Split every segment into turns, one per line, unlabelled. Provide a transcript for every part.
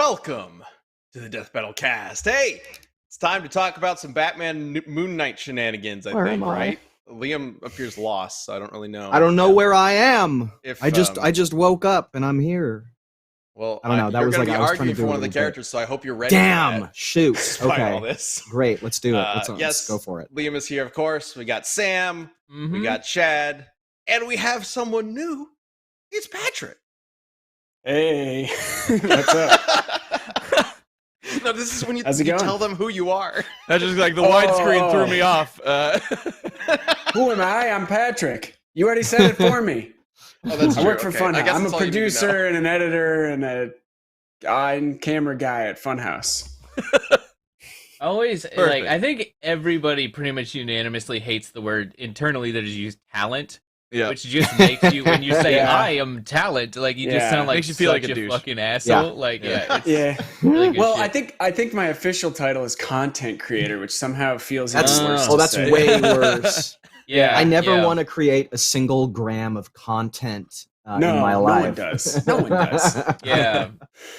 Welcome to the Death Battle Cast. Hey, it's time to talk about some Batman Moon Knight shenanigans, I think, right? Liam appears lost, so I don't really know.
I don't know where I am.
If
I just woke up and I'm here.
Well,
I don't know. That
you're
was
going
like
to
I
be
was
arguing
trying to
for one of the characters, so I hope you're ready.
Damn!
For that,
shoot.
despite
Okay.
all this.
Great. Let's do it. Let's
Yes,
go for it.
Liam is here, of course. We got Sam. We got Chad, and we have someone new. It's Patrick.
Hey, what's up?
No, this is when you
How's it going?
tell them who you are.
That's just like the widescreen threw me off.
Who am I? I'm Patrick. You already said it for me.
Oh, that's
I
true.
work for
Okay.
Funhouse. I'm a
that's all you need to know.
producer and an editor and a camera guy at Funhouse.
Always,
Perfect.
I think everybody pretty much unanimously hates the word internally that is used talent,
Yeah.
which just makes you, when you say,
Yeah.
I am talent, like, you just
Yeah.
sound like
Makes you feel
such
like a douche.
fucking asshole. Like,
Yeah.
it's
Yeah.
really good
Well,
shit.
I think my official title is content creator, which somehow feels even
That's
worse.
Oh,
to
that's
say.
way worse.
Yeah,
I never
yeah.
want to create a single gram of content in
No,
my
no
life.
one does. No one does.
Yeah,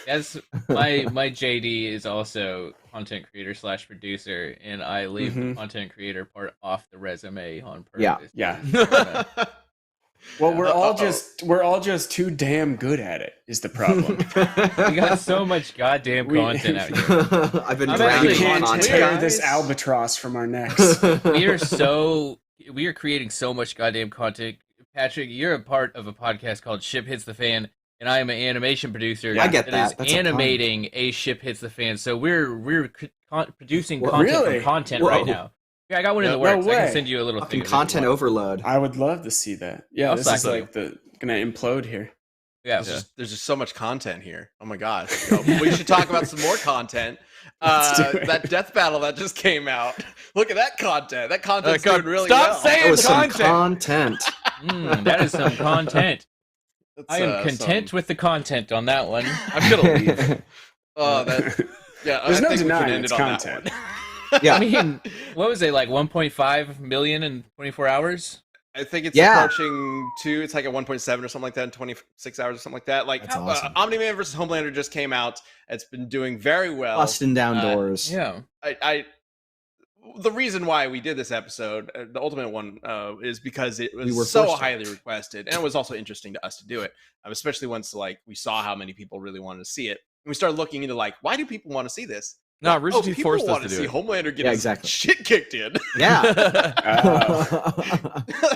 that's my JD is also content creator / producer, and I leave the
Mhm.
content creator part off the resume on
Yeah.
purpose.
Yeah.
Yeah.
Well, we're all
Uh-oh.
just too damn good at it. Is the problem?
We got so much goddamn content out here.
I've been
I'm
drowning
We
actually-
in
can't
content.
tear
guys.
this albatross from our necks.
We are creating so much goddamn content. Patrick, you're a part of a podcast called Ship Hits the Fan, and I am an animation producer.
I get
that
that.
is
That's a
animating a Ship Hits the Fan. So we're producing
Whoa.
content
Really?
from content
Whoa.
right now. Yeah, I got one in the
No
works. I
way.
can send you a little
Fucking
thing. of it
content
if you want.
overload.
I would love to see that. Yeah,
I'll
this is
cycle
like gonna implode here.
Yeah.
There's just so much content here. Oh my god. We should talk about some more content.
Let's do it.
That death battle that just came out. Look at that content. That content's
God,
doing really
stop
well.
saying
That was some
content.
content.
That is some content.
That's,
I am content with the content on that one.
I'm gonna leave. Oh, that. Yeah,
There's
I
no
think we can
denying
end
it's
it on that
content.
one.
Yeah.
I mean, what was it, like 1.5 million in 24 hours?
I think it's
Yeah.
approaching 2. It's like a 1.7 or something like that in 26 hours or something like that. Like
That's awesome.
Omni-Man versus Homelander just came out. It's been doing very well.
Busting down doors.
Yeah.
The reason why we did this episode, the ultimate one, is because it
We were
was so
forced to.
highly requested, and it was also interesting to us to do it, especially once like we saw how many people really wanted to see it, and we started looking into like, why do people want to see this?
No,
Like,
Rooster Teeth
people
forced us
want
to
to
do
see
it.
Homelander get
Yeah,
his
exactly.
shit kicked in.
Yeah.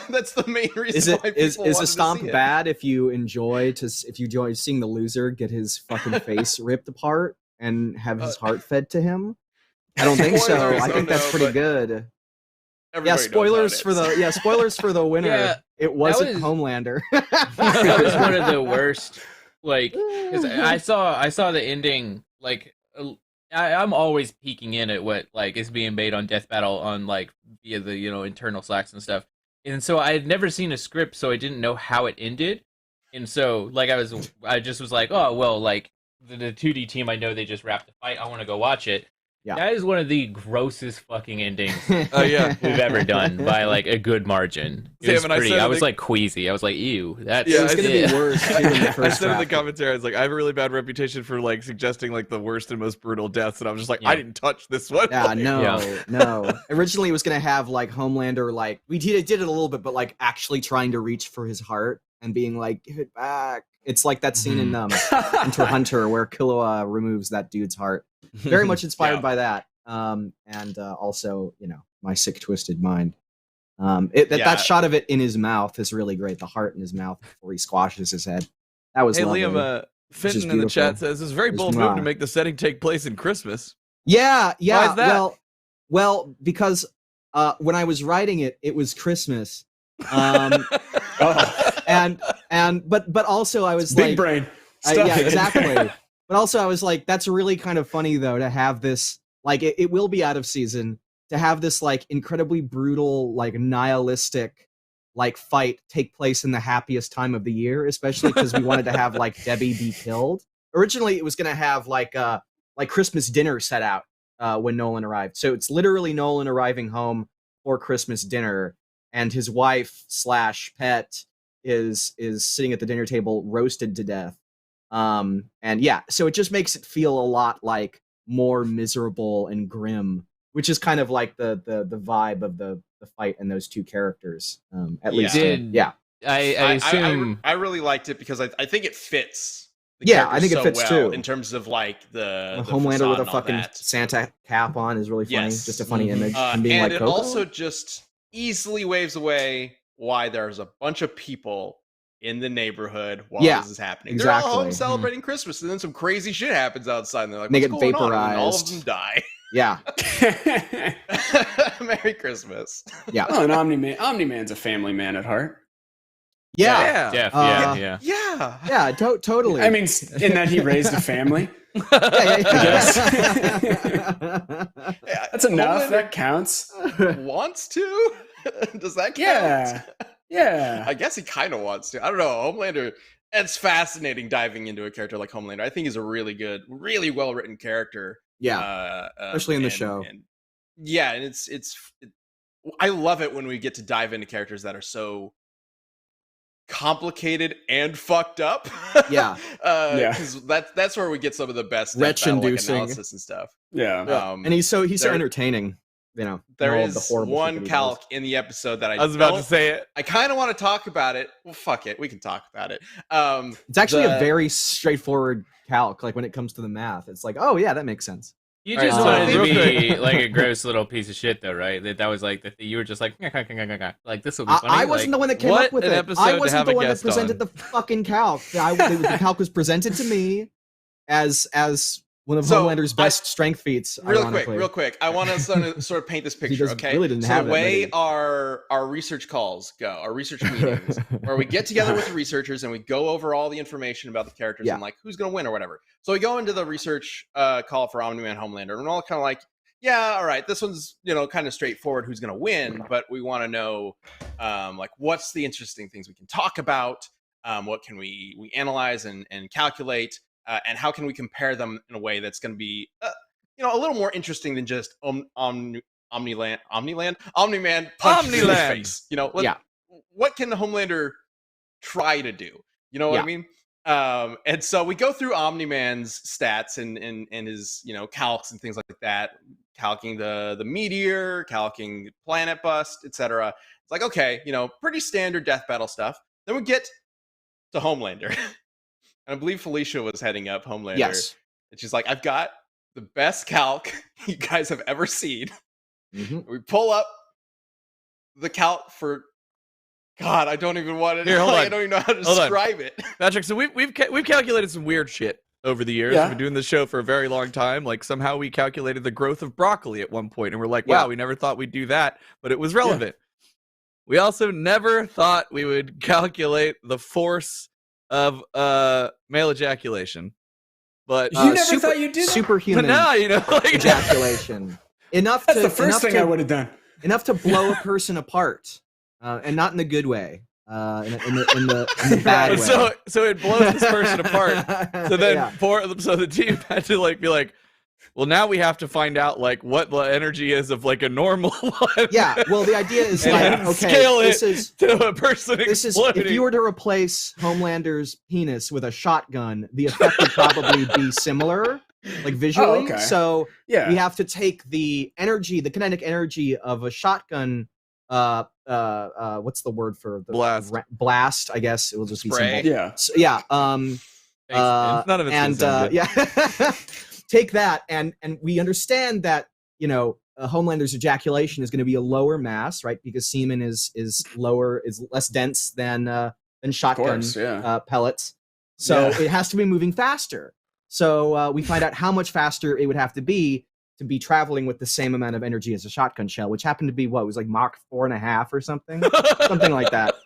That's the main reason.
Is it
why
is
people
is
wanted
a
to
stomp
see it.
bad if you enjoy seeing the loser get his fucking face ripped apart and have his heart fed to him? I don't think so.
Spoilers,
I think
oh
that's
no,
pretty
but
good.
Everybody
Yeah,
knows how
spoilers
it
for
is.
spoilers for the winner.
Yeah,
It wasn't
was-
Homelander.
That was one of the worst. Like, 'cause I saw the ending. Like, I'm always peeking in at what like is being made on Death Battle on like via the internal Slacks and stuff. And so I had never seen a script, so I didn't know how it ended. And so like I just was like, oh well, like the 2D team, I know they just wrapped the fight. I want to go watch it.
Yeah.
That is one of the grossest fucking endings
Oh yeah.
we've ever done by like a good margin. It
Sam
was
and I
pretty.
said
I
it,
was
like-
like queasy. I was like, ew. That's
Yeah,
It was
I
gonna
did.
be worse too in the
I
first
said in the
draft.
commentary, I was like, I have a really bad reputation for like suggesting like the worst and most brutal deaths, and I was just like,
Yeah.
I didn't touch this one.
Yeah, no,
Yeah.
no. Originally, it was gonna have like Homelander, like we did it a little bit, but like actually trying to reach for his heart and being like, "Give it back." It's like that scene in Hunter x Hunter where Killua removes that dude's heart. Very much inspired
Yeah.
by that, and also my sick twisted mind. That shot of it in his mouth is really great. The heart in his mouth before he squashes his head. That was
Hey
lovely.
Liam,
Which is
Fenton in the chat
beautiful.
says it's a very
It's
bold move to
mwah.
make the setting take place in Christmas.
Yeah.
Why is that?
Well, because when I was writing it, it was Christmas, but also I was
Big
like,
brain. Stuff
yeah,
it.
exactly. But also I was like, that's really kind of funny though to have this like it will be out of season to have this like incredibly brutal like nihilistic like fight take place in the happiest time of the year, especially because we wanted to have like Debbie be killed. Originally, it was gonna have like Christmas dinner set out when Nolan arrived. So it's literally Nolan arriving home for Christmas dinner, and his wife / pet is sitting at the dinner table roasted to death. And yeah, so it just makes it feel a lot like more miserable and grim, which is kind of like the vibe of the fight in those two characters. At least, yeah.
I assume
I really liked it because I think it fits.
Yeah, I think it fits
well
too.
in terms of like the
Homelander with a fucking
that.
Santa cap on is really funny.
Yes.
Just a funny image. And being
and
like
it
Coco.
also just easily waves away why there's a bunch of people in the neighborhood while this is happening. They're all home celebrating Christmas, and then some crazy shit happens outside, and they're like, "What's going on?" And all of them die.
Yeah.
Merry Christmas.
Yeah.
Oh, and Omni-Man's a family man at heart.
Yeah.
Yeah.
Totally.
I mean, in that he raised a family.
Yes.
That's enough. That counts.
Wants to? Does that count?
Yeah.
I guess he kind of wants to. I don't know. Homelander. It's fascinating diving into a character like Homelander. I think he's a really good, really well written character.
Yeah. Especially in the show.
And it's I love it when we get to dive into characters that are so complicated and fucked up.
Yeah.
Because that's where we get some of the best
retch-inducing
analysis and stuff.
Yeah.
And he's so entertaining. You know,
there is one calc in the episode that I
was about to say it.
I kind of want to talk about it. Well, fuck it, we can talk about it.
It's actually a very straightforward calc. Like when it comes to the math, it's like, oh yeah, that makes sense.
You just wanted to be like a gross little piece of shit, though, right? That was like you were just like this will be funny.
I wasn't the one that came up with it. I wasn't the one that presented the fucking calc. The calc was presented to me as one of Homelander's best strength feats.
Real quick. I want to sort of paint this picture, okay?
Really didn't have
the way our research calls go, our research meetings, where we get together with the researchers and we go over all the information about the characters and like who's going to win or whatever. So we go into the research call for Omni-Man Homelander, and we're all kind of like, yeah, all right, this one's kind of straightforward who's going to win, but we want to know like what's the interesting things we can talk about, what can we analyze and calculate. And how can we compare them in a way that's going to be, a little more interesting than just Omni-Man punches in his face. What can Homelander try to do? You know what I mean? And so we go through Omni-Man's stats and his calcs and things like that, calcing the meteor, calcing planet bust, etc. It's like, okay, pretty standard death battle stuff. Then we get to Homelander. I believe Felicia was heading up Homelander.
Yes.
And she's like, I've got the best calc you guys have ever seen.
Mm-hmm.
We pull up the calc for God, I don't even want to I don't even know how to describe it.
Patrick, so we've calculated some weird shit over the years. We've been doing this show for a very long time. Like somehow we calculated the growth of broccoli at one point, and we're like, wow, we never thought we'd do that, but it was relevant. We also never thought we would calculate the force of male ejaculation, but
you never thought you'd do that?
Superhuman.
But now like
ejaculation. Enough.
That's the first thing I would have done.
Enough to blow a person apart, and not in the good way. In the bad way.
So it blows this person apart. So then so the team had to be like, well, now we have to find out what the energy is of a normal one.
Yeah. Well, the idea is
scale to a person exploding.
This is if you were to replace Homelander's penis with a shotgun, the effect would probably be similar, visually.
Oh, okay.
So we have to take the kinetic energy of a shotgun. What's the word for the blast? I guess it will just
spray.
Be simple. Yeah. So,
none of it's
take that, and we understand that Homelander's ejaculation is going to be a lower mass, right? Because semen is less dense than shotgun pellets, so it has to be moving faster. So we find out how much faster it would have to be traveling with the same amount of energy as a shotgun shell, which happened to be it was like Mach 4.5 or something, something like that.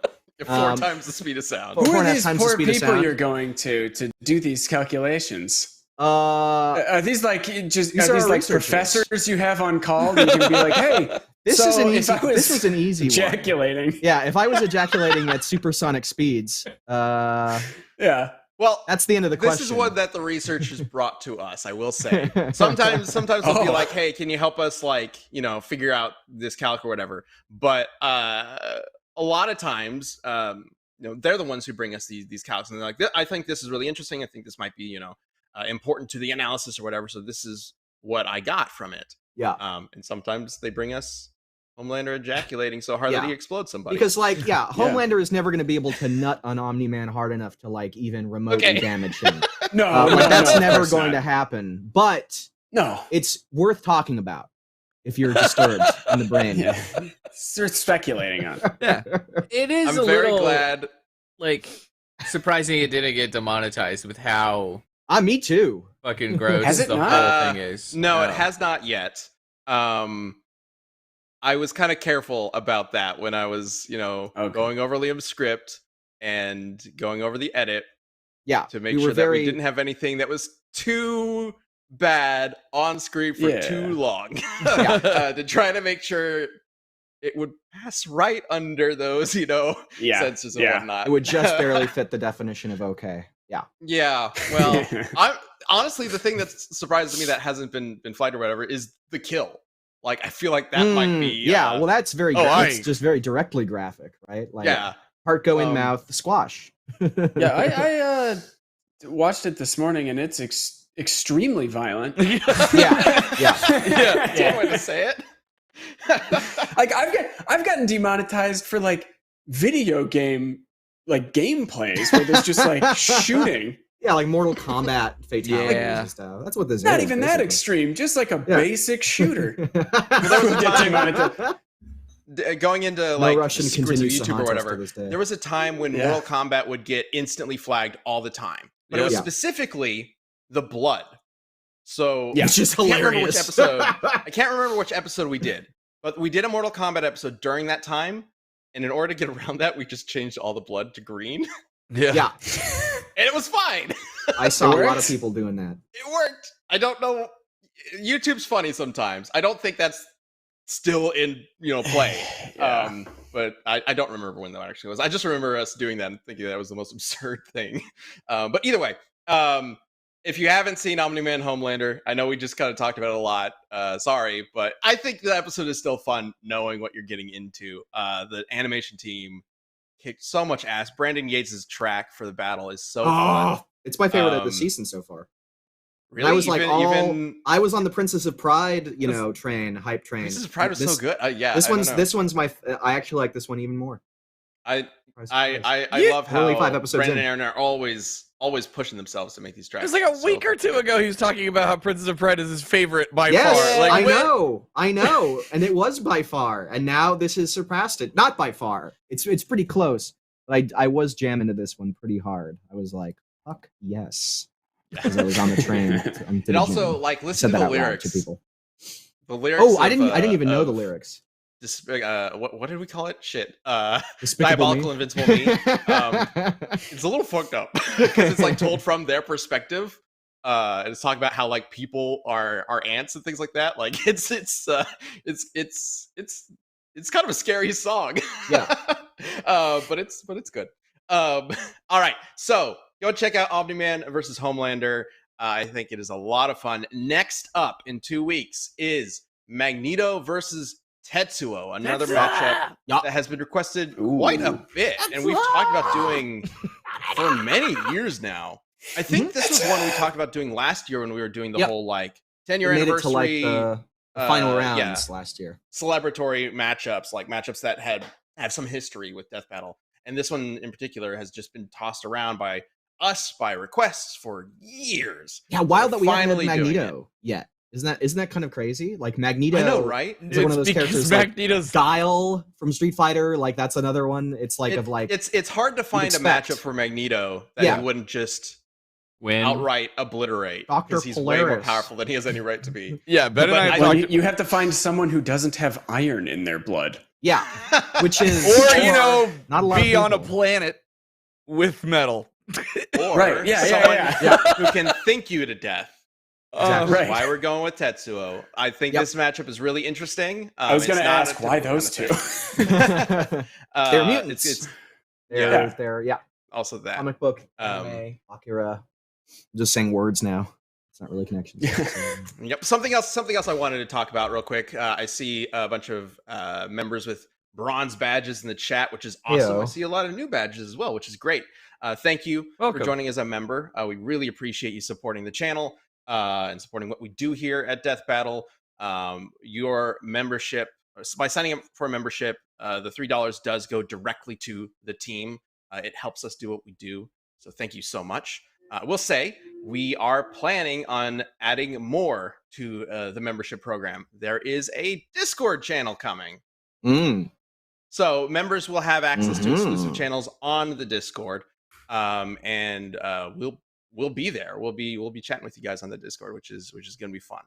4 times the speed of sound.
Who are these poor people you're going to do these calculations? Are these professors you have on call? You can be like, hey,
this was an easy
ejaculating.
One. Yeah, if I was ejaculating at supersonic speeds,
well,
that's the end of the question.
This is one that the researchers brought to us, I will say. Sometimes they'll be like, hey, can you help us figure out this calc or whatever? But a lot of times they're the ones who bring us these calcs, and they're like, I think this is really interesting. I think this might be important to the analysis or whatever. So this is what I got from it.
Yeah.
And sometimes they bring us Homelander ejaculating so hard that he explodes somebody.
Because Homelander is never going to be able to nut an Omni-Man hard enough to like even remotely damage him. That's never going to happen. But it's worth talking about if you're disturbed in the brain.
Yeah. Start speculating on.
Yeah.
It is
I'm very
little,
glad.
Like, surprising it didn't get demonetized with how
me too.
Fucking gross
Has it
the
not?
whole thing is.
No, it has not yet. I was kind of careful about that when I was, going over Liam's script and going over the edit.
Yeah,
to make sure that we didn't have anything that was too bad on screen for too long. To try to make sure it would pass right under those, censors and whatnot.
It would just barely fit the definition of okay. Yeah.
Yeah. Well, honestly, the thing that's surprised me that hasn't been flagged or whatever is the kill. Like, I feel like that might be.
Well, that's very. It's just very directly graphic, right? Like, heart go in mouth, squash.
I watched it this morning, and it's extremely violent.
Don't want to say it.
Like, I've gotten demonetized for like video game gameplays where there's just like shooting.
Yeah, like Mortal Kombat fatalities and stuff. That's what this is.
Not even that extreme, just like a basic shooter.
Going into
no
like
Russian continues
YouTube or whatever, there was a time when Mortal Kombat would get instantly flagged all the time, but it was specifically the blood. So
it's just hilarious.
I can't remember which episode we did, but we did a Mortal Kombat episode during that time, and in order to get around that, we just changed all the blood to green.
Yeah.
And it was fine.
I saw a lot of people doing that.
It worked. I don't know. YouTube's funny sometimes. I don't think that's still in play. But I don't remember when that actually was. I just remember us doing that and thinking that was the most absurd thing. But either way, if you haven't seen Omni-Man Homelander, I know we just kind of talked about it a lot. Sorry, but I think the episode is still fun knowing what you're getting into. The animation team kicked so much ass. Brandon Yates' track for the battle is so fun.
It's my favorite of the season so far.
Really?
I was I was on the Princess of Pride, hype train.
Princess of Pride was so good.
This one's my. I actually like this one even more.
I love how
only 5 episodes
Brandon and Aaron are always pushing themselves to make these tracks.
It was like a week or two ago he was talking about how Princess of Pride is his favorite by far.
I know, and it was by far, and now this has surpassed it. Not by far. It's pretty close, but I was jamming to this one pretty hard. I was like, fuck yes. Because I was on the train.
And also, listen to the lyrics.
To people.
The lyrics.
I didn't even know the lyrics.
What did we call it? Shit.
Despicable
Diabolical
Me?
Invincible Me. It's a little fucked up because it's told from their perspective. And it's talking about how people are ants and things like that. It's kind of a scary song.
Yeah.
But it's good. All right. So go check out Omni-Man versus Homelander. I think it is a lot of fun. Next up in 2 weeks is Magneto versus Tetsuo, another matchup that has been requested quite a bit, and we've talked about doing for many years now. I think this was one we talked about doing last year when we were doing the whole 10-year anniversary,
the final rounds last year.
Celebratory matchups, matchups that have some history with Death Battle, and this one in particular has just been tossed around by requests for years.
Yeah, wild that we haven't had Magneto yet. Isn't that kind of crazy? Magneto,
I know, right?
Is one of those characters.
Magneto's
Guile from Street Fighter, that's another one. It's
it's hard to find a matchup for Magneto that he wouldn't just outright obliterate because he's way more powerful than he has any right to be.
Yeah, Ben and I
you have to find someone who doesn't have iron in their blood.
Yeah, which is
not a lot be on a planet with metal,
or someone who can think you to death. Exactly.
Right.
Why we're going with Tetsuo. I think this matchup is really interesting.
I was going to ask why those two.
They're mutants. They're
also that
comic book, anime, Akira. I'm just saying words now. It's not really connections.
Yep. Something else I wanted to talk about real quick. I see a bunch of members with bronze badges in the chat, which is awesome.
Ew.
I see a lot of new badges as well, which is great. Thank you
Welcome.
for joining as a member. We really appreciate you supporting the channel and supporting what we do here at Death Battle. Your membership, by signing up for a membership, the $3 does go directly to the team. It helps us do what we do. So thank you so much. We'll say we are planning on adding more to the membership program. There is a Discord channel coming. So members will have access to exclusive channels on the Discord. And we'll be there. We'll be chatting with you guys on the Discord, which is going to be fun.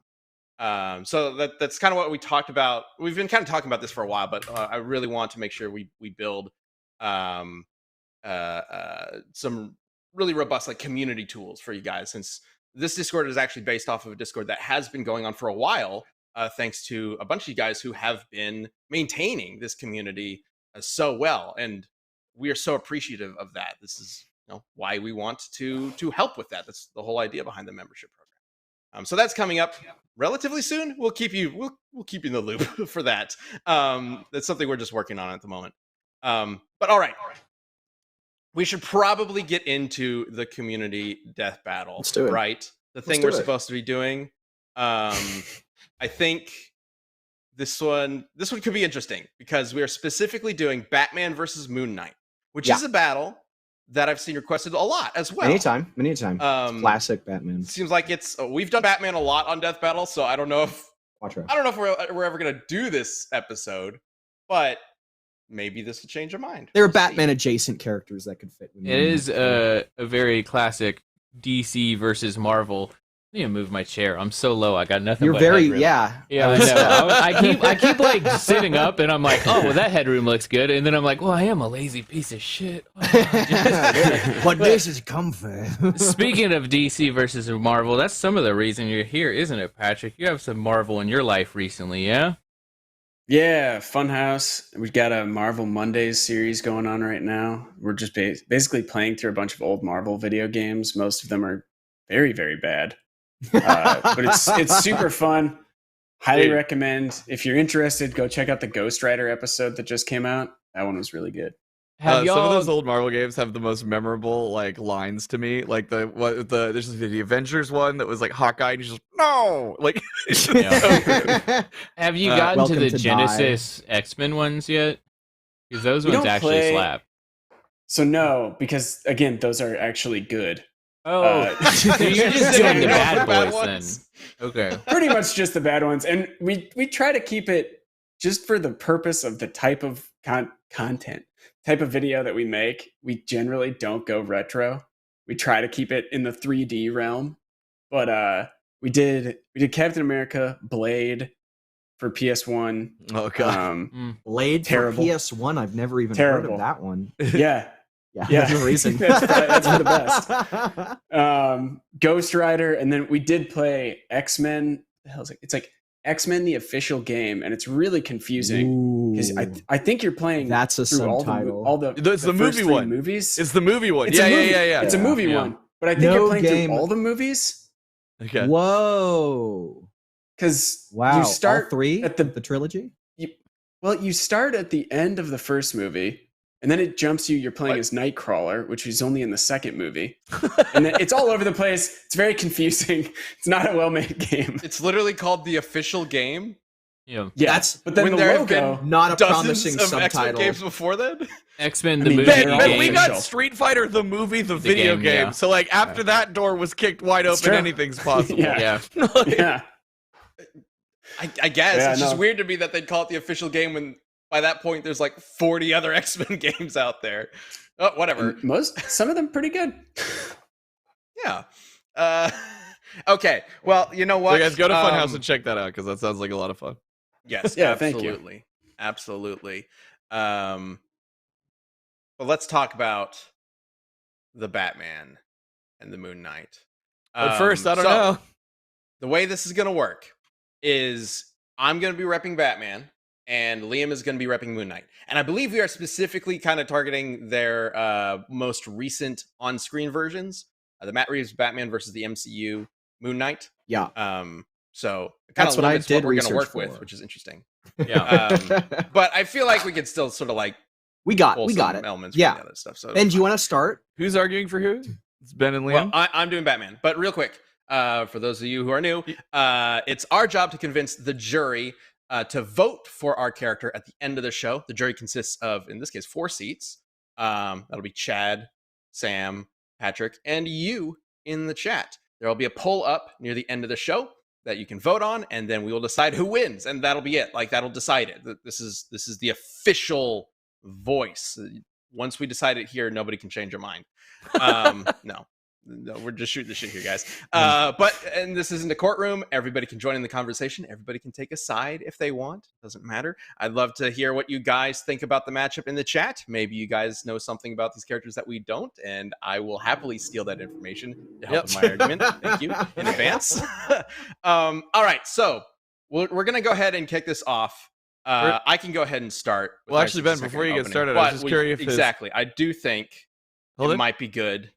So that's kind of what we talked about. We've been kind of talking about this for a while, but I really want to make sure we build some really robust like community tools for you guys, since this Discord is actually based off of a Discord that has been going on for a while, thanks to a bunch of you guys who have been maintaining this community so well, and we are so appreciative of that. This is why we want to help with that. That's the whole idea behind the membership program. So that's coming up relatively soon. We'll keep you in the loop for that. That's something we're just working on at the moment. But all right. We should probably get into the community death battle.
Let's do it.
Right? The thing we're supposed to be doing. I think this one could be interesting because we are specifically doing Batman versus Moon Knight, which is a battle that I've seen requested a lot as well.
Many a time. Classic Batman.
Seems like we've done Batman a lot on Death Battle, so I don't know if we're ever gonna do this episode, but maybe this will change our mind.
There are Batman adjacent characters that could fit.
It is a very classic DC versus Marvel. I need to move my chair. I'm so low. I got nothing.
You're
but
very
headroom.
yeah.
I know. I keep like sitting up, and I'm like, oh, well, that headroom looks good, and then I'm like, well, I am a lazy piece of shit.
But this is comfort.
Speaking of DC versus Marvel, that's some of the reason you're here, isn't it, Patrick? You have some Marvel in your life recently, yeah?
Yeah, Funhouse. We've got a Marvel Mondays series going on right now. We're just basically playing through a bunch of old Marvel video games. Most of them are very, very bad. But it's super fun. Highly recommend. If you're interested, go check out the Ghost Rider episode that just came out. That one was really good.
Some of those old Marvel games have the most memorable like lines to me. Like there's the Avengers one that was like Hawkeye, and he's just no, like.
Have you gotten to the Genesis X-Men ones yet? Because those ones actually slap.
So no, because again, those are actually good.
Oh, you're just doing the bad boys then. Okay,
pretty much just the bad ones, and we try to keep it just for the purpose of the type of content, type of video that we make. We generally don't go retro. We try to keep it in the 3D realm, but we did Captain America Blade for PS1.
Oh god,
Blade
terrible.
For PS1. I've never even heard of that one.
Yeah,
that's the reason.
that's for the best. Ghost Rider, and then we did play X-Men. The hell is it? It's like X-Men the official game, and it's really confusing because I think you're playing.
That's a subtitle.
It's the movie one.
Movies.
It's the movie one.
It's It's a movie one, but I think you're playing through all the movies.
Okay.
Whoa.
Because
you
start
all three
at
the trilogy.
You start at the end of the first movie. And then it jumps you're playing as Nightcrawler, which is only in the second movie. And then it's all over the place. It's very confusing. It's not a well-made game.
It's literally called the official game.
Yeah.
But
then
when
the
there
logo,
have been
not a
dozens
promising
of
subtitle.
X-Men games before then.
X-Men the movie game.
We got Street Fighter the movie, the video game.
Yeah.
So like after that door was kicked wide open, anything's possible.
Yeah.
I guess it's just weird to me that they'd call it the official game when by that point there's like 40 other X-Men games out there. Oh, whatever.
Some of them pretty good.
Yeah. Okay. Well, you know what?
So guys, go to Funhouse and check that out because that sounds like a lot of fun.
Yes.
Yeah.
Absolutely.
Thank you.
Absolutely. But let's talk about the Batman and the Moon Knight.
But first, I don't know.
The way this is going to work is I'm going to be repping Batman and Liam is going to be repping Moon Knight. And I believe we are specifically kind of targeting their most recent on-screen versions. The Matt Reeves Batman versus the MCU Moon Knight.
Yeah.
So it kind of limits what we're going to work with, which is interesting.
Yeah.
But I feel like we could still sort of like
we got
pull
it.
elements
Yeah.
from the other stuff. So
Ben, do you want to start?
Who's arguing for who? It's Ben and
well,
Liam.
I'm doing Batman, but real quick, for those of you who are new, it's our job to convince the jury to vote for our character at the end of the show. The jury consists of, in this case, 4 seats. That'll be Chad, Sam, Patrick, and you in the chat. There will be a poll up near the end of the show that you can vote on, and then we will decide who wins, and that'll be it. Like, that'll decide it. This is the official voice. Once we decide it here, nobody can change their mind. No, we're just shooting the shit here, guys. And this isn't a courtroom. Everybody can join in the conversation. Everybody can take a side if they want. Doesn't matter. I'd love to hear what you guys think about the matchup in the chat. Maybe you guys know something about these characters that we don't, and I will happily steal that information to help in my argument. Thank you in advance. All right, so we're going to go ahead and kick this off. I can go ahead and start.
Well, actually, Ben, before you get started, I was just curious.
Exactly. I do think it might be good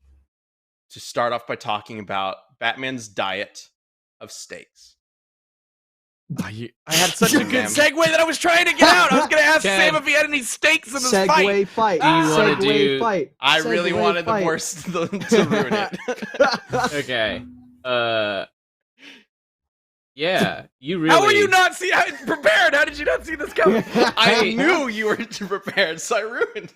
to start off by talking about Batman's diet of steaks.
I had such a good segue that I was trying to get out. I was going to ask Sam if he had any steaks in this fight.
Segue fight.
Do you want to do?
Fight.
I really wanted the worst to ruin it.
Okay. Yeah, you really.
How were you not prepared? How did you not see this coming?
I knew you were prepared, so I ruined.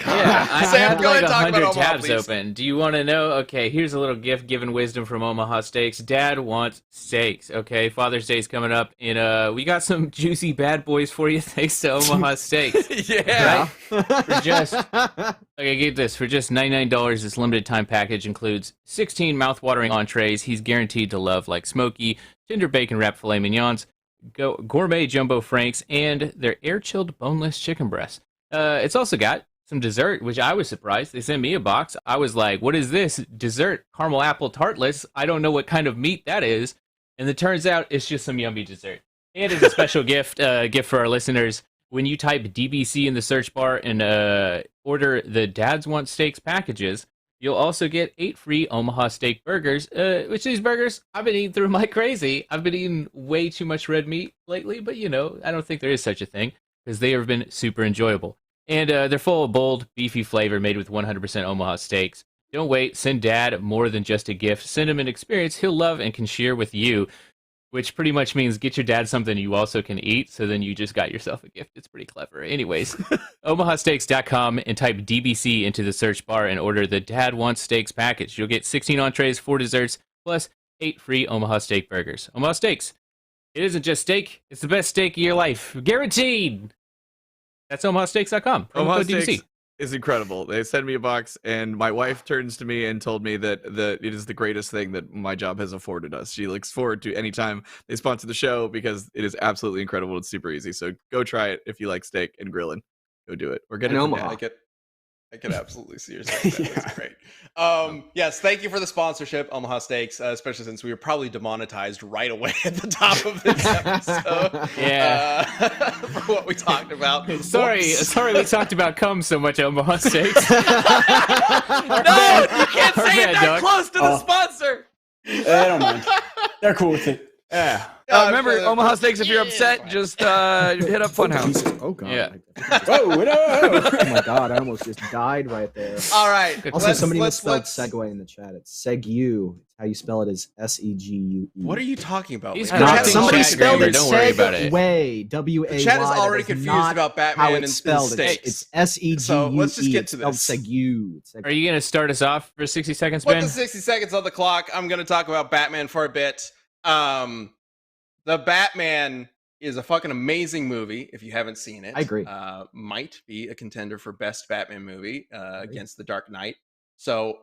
Yeah, I
Sam,
had
go ahead
like
and talk about
100
Omaha,
tabs
please.
open. Do you want to know? Okay, here's a little gift given wisdom from Omaha Steaks. Dad wants steaks. Okay, Father's Day's coming up, and we got some juicy bad boys for you thanks to Omaha Steaks.
Yeah.
Right? Okay, get this. For just $99, this limited time package includes 16 mouthwatering entrees he's guaranteed to love, like smoky, tender bacon wrapped filet mignons, gourmet jumbo franks, and their air-chilled boneless chicken breasts. It's also got some dessert, which I was surprised. They sent me a box. I was like, what is this? Dessert, caramel apple tartlets. I don't know what kind of meat that is. And it turns out it's just some yummy dessert. And as a special gift for our listeners, when you type DBC in the search bar and order the Dads Want Steaks packages, you'll also get 8 free Omaha Steak burgers, which these burgers, I've been eating through them like crazy. I've been eating way too much red meat lately, but I don't think there is such a thing because they have been super enjoyable. And they're full of bold, beefy flavor made with 100% Omaha steaks. Don't wait. Send Dad more than just a gift. Send him an experience he'll love and can share with you, which pretty much means get your dad something you also can eat, so then you just got yourself a gift. It's pretty clever. Anyways, omahasteaks.com and type DBC into the search bar and order the Dad Wants Steaks package. You'll get 16 entrees, 4 desserts, plus 8 free Omaha Steak burgers. Omaha Steaks. It isn't just steak. It's the best steak of your life. Guaranteed. That's omahasteaks.com.
Omaha Steaks is incredible. They sent me a box, and my wife turns to me and told me that it is the greatest thing that my job has afforded us. She looks forward to any time they sponsor the show because it is absolutely incredible. It's super easy. So go try it if you like steak and grilling. Go do it. Or get it from
Omaha.
Dad.
I could absolutely see yourself. That's great. Yes, thank you for the sponsorship, Omaha Steaks, especially since we were probably demonetized right away at the top of this episode.
Yeah.
For what we talked about.
Sorry we talked about cum so much, Omaha Steaks.
No, you can't say it that close to the sponsor.
I don't mind. They're cool with it.
Yeah.
Remember, Omaha Steaks, if you're upset, just hit up Funhouse.
Oh god.
Yeah.
Whoa, no.
Oh my god, I almost just died right there.
All right.
Also, somebody misspelled segue in the chat. It's Segu. How you spell it is Segue.
What are you talking about?
He's
Wait,
correcting
chat is
Somebody
already
chat
spelled
grammar,
it
don't worry about it.
Segway. W-A-Y.
The chat is already
That
confused
not
about
how
Batman and
it's spelled.
steaks.
It's S-E-G-U-E.
So let's just get to
It's spelled
this.
Segu.
Are you going to start us off for 60 seconds,
Put
Ben?
the 60 seconds on the clock. I'm going to talk about Batman for a bit. The Batman is a fucking amazing movie. If you haven't seen it,
I agree.
Might be a contender for best Batman movie against The Dark Knight. So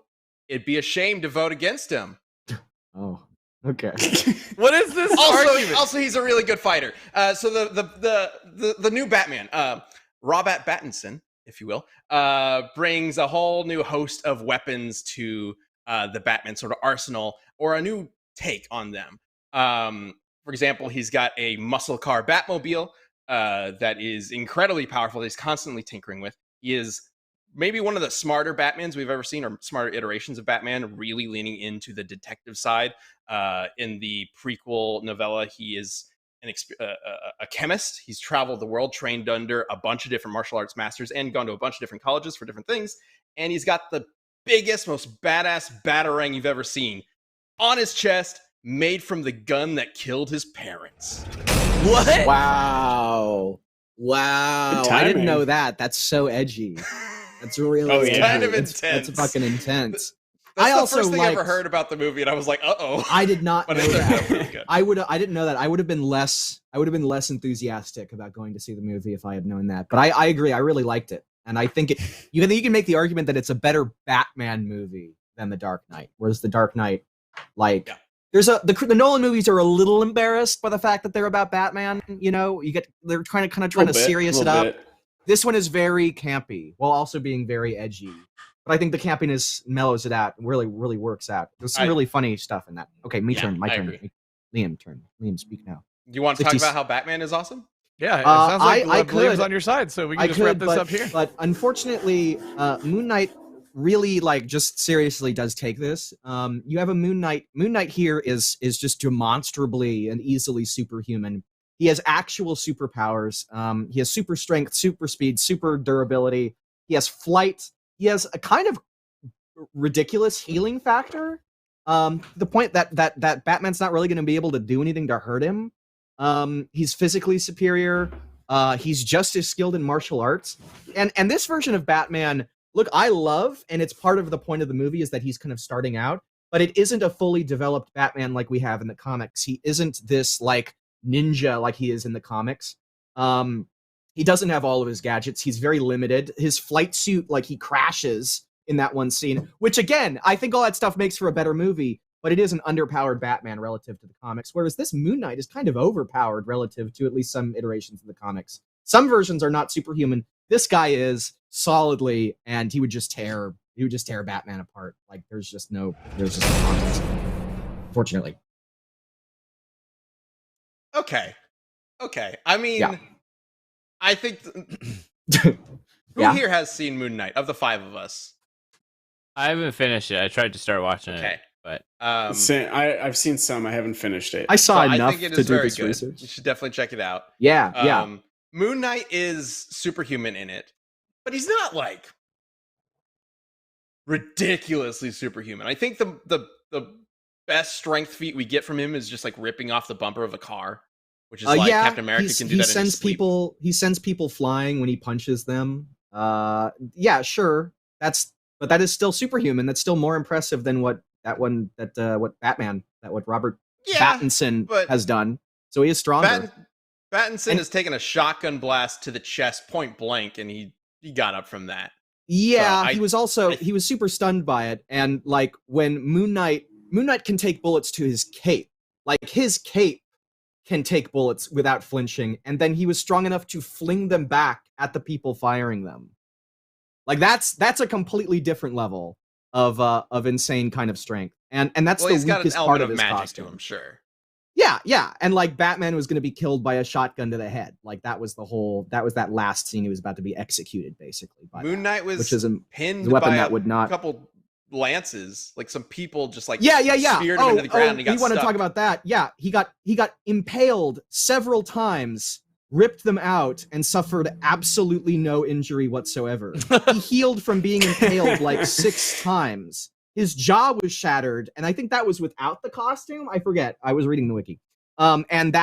it'd be a shame to vote against him.
Oh, okay.
What is this argument?
Also, he's a really good fighter. So the new Batman, Robert Pattinson, if you will, brings a whole new host of weapons to the Batman sort of arsenal, or a new take on them. For example, he's got a muscle car Batmobile that is incredibly powerful. He's constantly tinkering with. He is maybe one of the smarter Batmans we've ever seen, or smarter iterations of Batman, really leaning into the detective side. In the prequel novella, he is a chemist. He's traveled the world, trained under a bunch of different martial arts masters, and gone to a bunch of different colleges for different things. And he's got the biggest, most badass batarang you've ever seen on his chest, made from the gun that killed his parents.
What?
Wow. I didn't know that. That's so edgy. That's really edgy.
Kind of intense.
That's fucking intense.
That's the first thing I ever heard about the movie, and I was like, "Uh-oh."
I did not know that.
Good.
I didn't know that. I would have been less enthusiastic about going to see the movie if I had known that. But I agree. I really liked it, and I think you can make the argument that it's a better Batman movie than The Dark Knight. Whereas The Dark Knight, the Nolan movies are a little embarrassed by the fact that they're about Batman. You know, they're trying to serious it up. This one is very campy while also being very edgy. But I think the campiness mellows it out and really works out. There's some really funny stuff in that. Okay, my turn. Liam, turn. Liam, speak now.
Do you want to talk about how Batman is awesome?
Yeah, it sounds like Liam's on your side, so we can just wrap this up here.
But unfortunately, Moon Knight really just seriously does take this. You have a Moon Knight. Moon Knight here is just demonstrably and easily superhuman. He has actual superpowers. He has super strength, super speed, super durability. He has flight. He has a kind of ridiculous healing factor. The point that Batman's not really going to be able to do anything to hurt him. He's physically superior. He's just as skilled in martial arts. And this version of Batman, look, I love, and it's part of the point of the movie is that he's kind of starting out, but it isn't a fully developed Batman like we have in the comics. He isn't this like ninja like he is in the comics. He doesn't have all of his gadgets. He's very limited. His flight suit, he crashes in that one scene, which again, I think all that stuff makes for a better movie, but it is an underpowered Batman relative to the comics, whereas this Moon Knight is kind of overpowered relative to at least some iterations of the comics. Some versions are not superhuman. This guy is solidly, and he would just tear Batman apart. There's just no contest, fortunately.
Okay. I mean,
yeah.
I think who here has seen Moon Knight of the five of us?
I haven't finished it. I tried to start watching it, but
I've seen some. I haven't finished it.
I saw enough
I think it
to
is
do
very
this
good.
research.
You should definitely check it out.
Yeah.
Moon Knight is superhuman in it, but he's not ridiculously superhuman. I think the best strength feat we get from him is just ripping off the bumper of a car, which is Captain America can do that in his sleep.
He sends people flying when he punches them. Yeah, sure. But that is still superhuman. That's still more impressive than what Robert Pattinson has done. So he is stronger.
Pattinson has taken a shotgun blast to the chest point blank, and he got up from that.
Yeah, he was super stunned by it. And when Moon Knight can take bullets to his cape. His cape can take bullets without flinching, and then he was strong enough to fling them back at the people firing them. That's a completely different level of insane kind of strength. And that's the weakest part of his costume.
To him, sure.
Yeah. And Batman was going to be killed by a shotgun to the head. That was that last scene he was about to be executed, basically.
Moon Knight was pinned
weapon
by
that would not
a couple lances, some people just speared
him
into the ground and he got
you want to talk about that? Yeah, he got impaled several times, ripped them out, and suffered absolutely no injury whatsoever. He healed from being impaled 6 times. His jaw was shattered, and I think that was without the costume. I forget. I was reading the wiki. And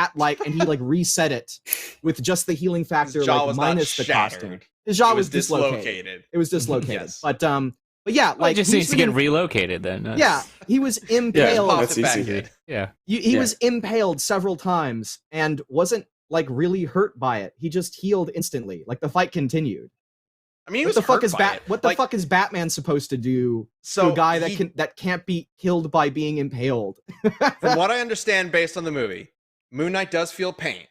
he reset it with just the healing factor, minus the costume. His jaw was dislocated. It was dislocated.
Yes.
But yeah,
it just needs to get relocated then.
Yeah, he was impaled.
Yeah, that's easy.
Yeah.
He was impaled several times and wasn't really hurt by it. He just healed instantly. The fight continued.
I mean,
what the fuck is Batman supposed to do to a guy that can't be killed by being impaled?
From what I understand, based on the movie, Moon Knight does feel pain,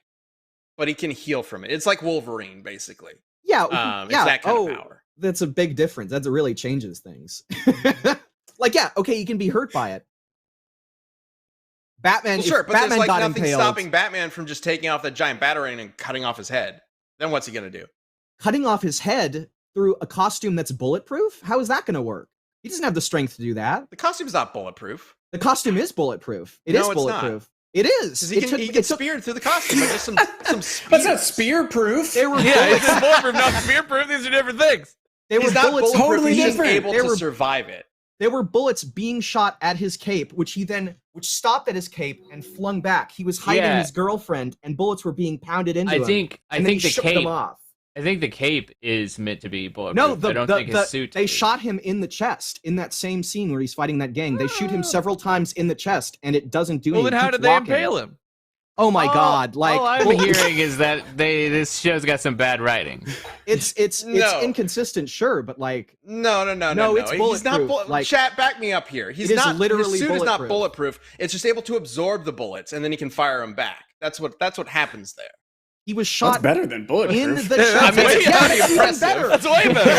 but he can heal from it. It's like Wolverine, basically.
Yeah,
it's that kind of power.
That's a big difference. That really changes things. You can be hurt by it. Batman,
well, sure, but
Batman
there's
got
nothing
impaled,
stopping Batman from just taking off that giant batarang and cutting off his head. Then what's he gonna do?
Cutting off his head through a costume that's bulletproof? How is that gonna work? He doesn't have the strength to do that.
The costume's not bulletproof.
The costume is bulletproof. It is bulletproof. It is.
Because he gets speared through the costume. Like, just some spears.
That's not spear proof.
They were
It's bulletproof, not spear proof. These are different things.
They were
He's not
bullets.
bulletproof.
Totally
He's just
different.
able to survive it.
There were bullets being shot at his cape, which stopped at his cape and flung back. He was hiding his girlfriend, and bullets were being pounded into him.
I think the
shook
cape.
them off.
I think the cape is meant to be bulletproof.
No,
I don't think his suit.
They shot him in the chest in that same scene where he's fighting that gang. They shoot him several times in the chest, and it doesn't do anything.
Well, then how did they impale him?
Oh my god! Like
all I'm hearing is that this show's got some bad writing.
It's inconsistent, sure, but like
no.
It's bulletproof.
He's not chat, back me up here. He's not literally. His suit is not bulletproof. It's just able to absorb the bullets, and then he can fire them back. That's what happens there.
He was shot.
That's better than bulletproof.
In the
I mean,
chest.
it's better.
That's way better.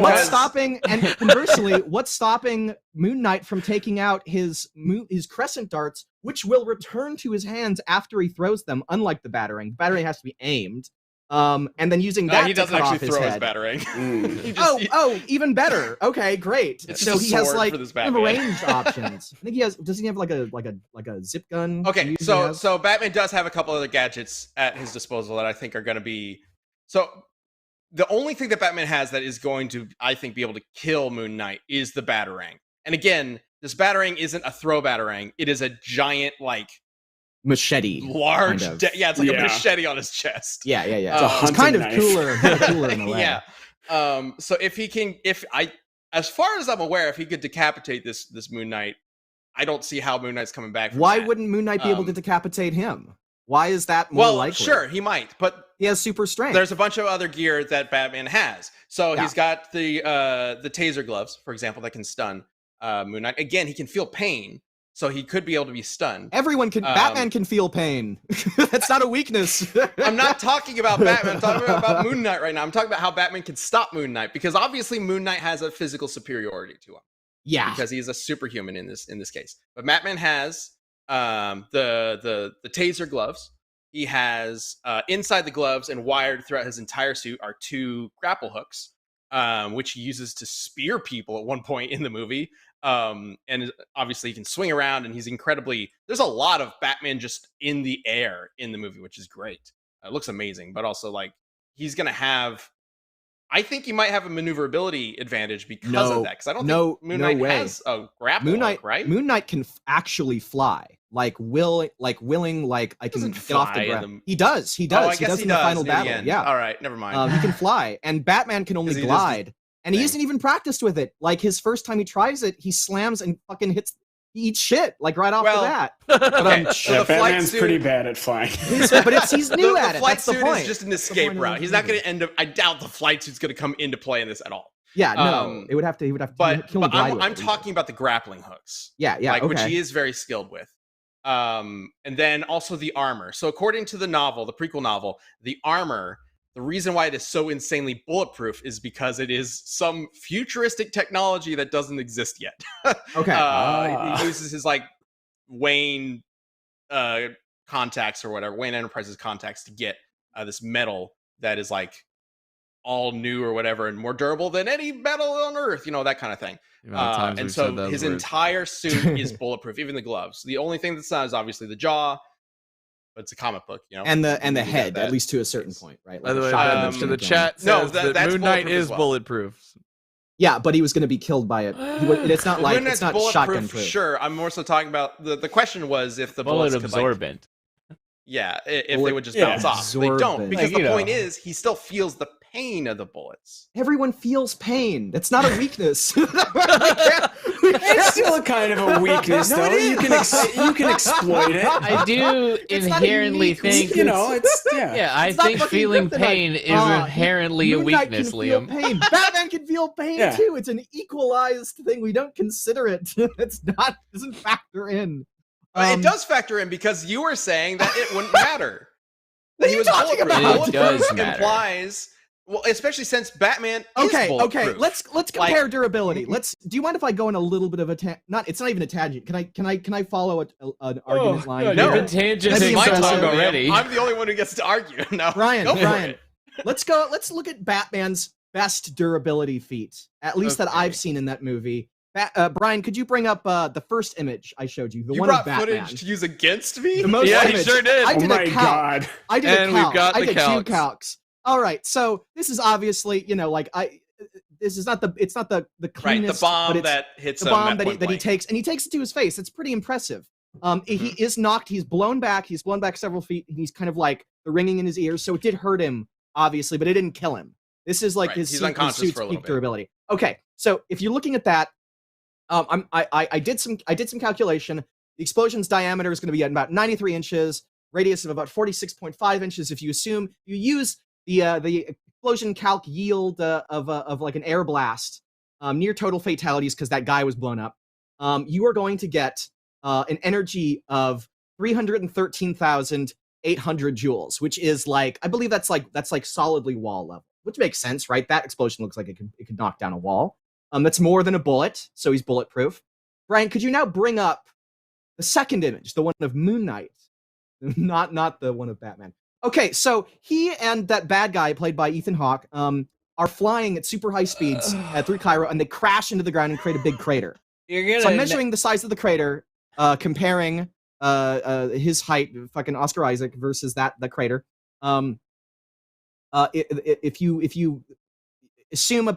What's stopping? And conversely, what's stopping Moon Knight from taking out his crescent darts, which will return to his hands after he throws them? Unlike the batarang, the batarang has to be aimed. And then using that
he
to
doesn't
cut
actually
off
throw
his
his
head.
batarang.
Even better. Okay, great.
It's
So
just a
he has
sword
like
for this
kind of
Batman.
ranged options. I think he has. Does he have like a zip gun?
Okay, so Batman does have a couple other gadgets at his disposal that I think are going to be. So the only thing that Batman has that is going to, I think, be able to kill Moon Knight is the batarang. And again, this batarang isn't a throw batarang. It is a giant
machete,
large.
kind of.
It's like a machete on his chest.
Yeah.
It's
It's kind of
knife.
cooler in a way.
Yeah. So as far as I'm aware, if he could decapitate this Moon Knight, I don't see how Moon Knight's coming back from
Why
that.
wouldn't Moon Knight be able to decatate him? Why is that more likely?
Sure, he might, but
he has super strength.
there's a bunch of other gear that Batman has. So he's got the taser gloves, for example, that can stun Moon Knight. Again, he can feel pain, so he could be able to be stunned.
Everyone can. Batman can feel pain. That's not a weakness.
I'm not talking about Batman. I'm talking about Moon Knight right now. I'm talking about how Batman can stop Moon Knight, because obviously Moon Knight has a physical superiority to him.
Yeah,
because he's a superhuman in this case. But Batman has the taser gloves. He has inside the gloves and wired throughout his entire suit are 2 grapple hooks, which he uses to spear people at one point in the movie. And obviously he can swing around, and there's a lot of Batman just in the air in the movie, which is great. It looks amazing, but also he's gonna have, I think he might have a maneuverability advantage because of that. Because I don't think Moon Knight has a grapple hook, right?
Moon Knight can actually fly. I can get off the ground. He does. He does. He does in the final battle. Yeah.
All right. Never mind.
He can fly, and Batman can only glide. And he isn't even practiced with it. Like, his first time he tries it, he slams and fucking he eats shit right off the bat.
Okay, so the flight
Batman's
suit,
pretty bad at flying.
But he's new at it.
The flight
That's the
suit
point.
is just an escape route. He's not going to end up. I doubt the flight suit's going to come into play in this at all.
Yeah, no. He would have to.
But I'm talking about the grappling hooks.
Yeah,
which he is very skilled with. And then also the armor. So according to the novel, the prequel novel, the armor. The reason why it is so insanely bulletproof is because it is some futuristic technology that doesn't exist yet.
Okay.
He uses his Wayne contacts or whatever, Wayne Enterprises contacts to get this metal that is all new or whatever and more durable than any metal on Earth, that kind of thing. And so his entire suit is bulletproof, even the gloves. The only thing that's not is obviously the jaw. But it's a comic book,
and the head, at least to a certain point, right?
By the way, to the chat says that Moon Knight is bulletproof.
Yeah, but he was going to be killed by it. It's not it's not shotgun proof.
Sure, I'm more so talking about the question was if the bullets
absorbent.
If they would just bounce off. They don't, because the point is he still feels the pain of the bullets.
Everyone feels pain. That's not a weakness.
It's still kind of a weakness, though. You can exploit it.
I do inherently think I think feeling pain is inherently a weakness, Liam.
Pain. Batman can feel pain too. It's an equalized thing. We don't consider it. Doesn't factor in.
It does factor in because you were saying that it wouldn't matter.
What are you talking about?
It does matter.
Implies, well, especially since Batman is bulletproof.
Let's compare durability. Do you mind if I go in a little bit of it's not even a tangent. Can I follow an argument line?
No, you've been tangenting so long already.
I'm the only one who gets to argue. No,
Ryan, let's look at Batman's best durability feat, at least that I've seen in that movie. Brian, could you bring up the first image I showed you? The
You
one of
brought
Batman.
footage to use against me?
The most
Yeah, he
image.
sure did.
I did
Oh my
a calc.
God.
I did
And
a
we've
calc.
got
I
the
did
calcs.
2 calcs. All right, so this is obviously, like this is not the
Right,
cleanest,
the bomb
but it's
that hits
the
him
bomb
at
that
point
he
blank.
takes, and he takes it to his face. It's pretty impressive. He is knocked. He's blown back. He's blown back several feet. And he's kind of like the ringing in his ears. So it did hurt him, obviously, but it didn't kill him. This is like
Right,
his
he's
suit- his
unconscious
suit's
for a little
peak
bit.
durability. Okay, so if you're looking at that, I did some calculation. The explosion's diameter is going to be at about 93 inches, radius of about 46.5 inches. If you use the explosion calc yield of like an air blast near total fatalities because that guy was blown up, you are going to get an energy of 313,800 joules, which is like, I believe that's like solidly wall level, which makes sense, right? That explosion looks like it could knock down a wall. That's more than a bullet, so he's bulletproof. Brian, could you now bring up the second image, the one of Moon Knight, not the one of Batman? Okay, so he and that bad guy played by Ethan Hawke are flying at super high speeds through Cairo, and they crash into the ground and create a big crater. So I'm measuring the size of the crater, comparing his height, fucking Oscar Isaac, versus the crater. If you assume you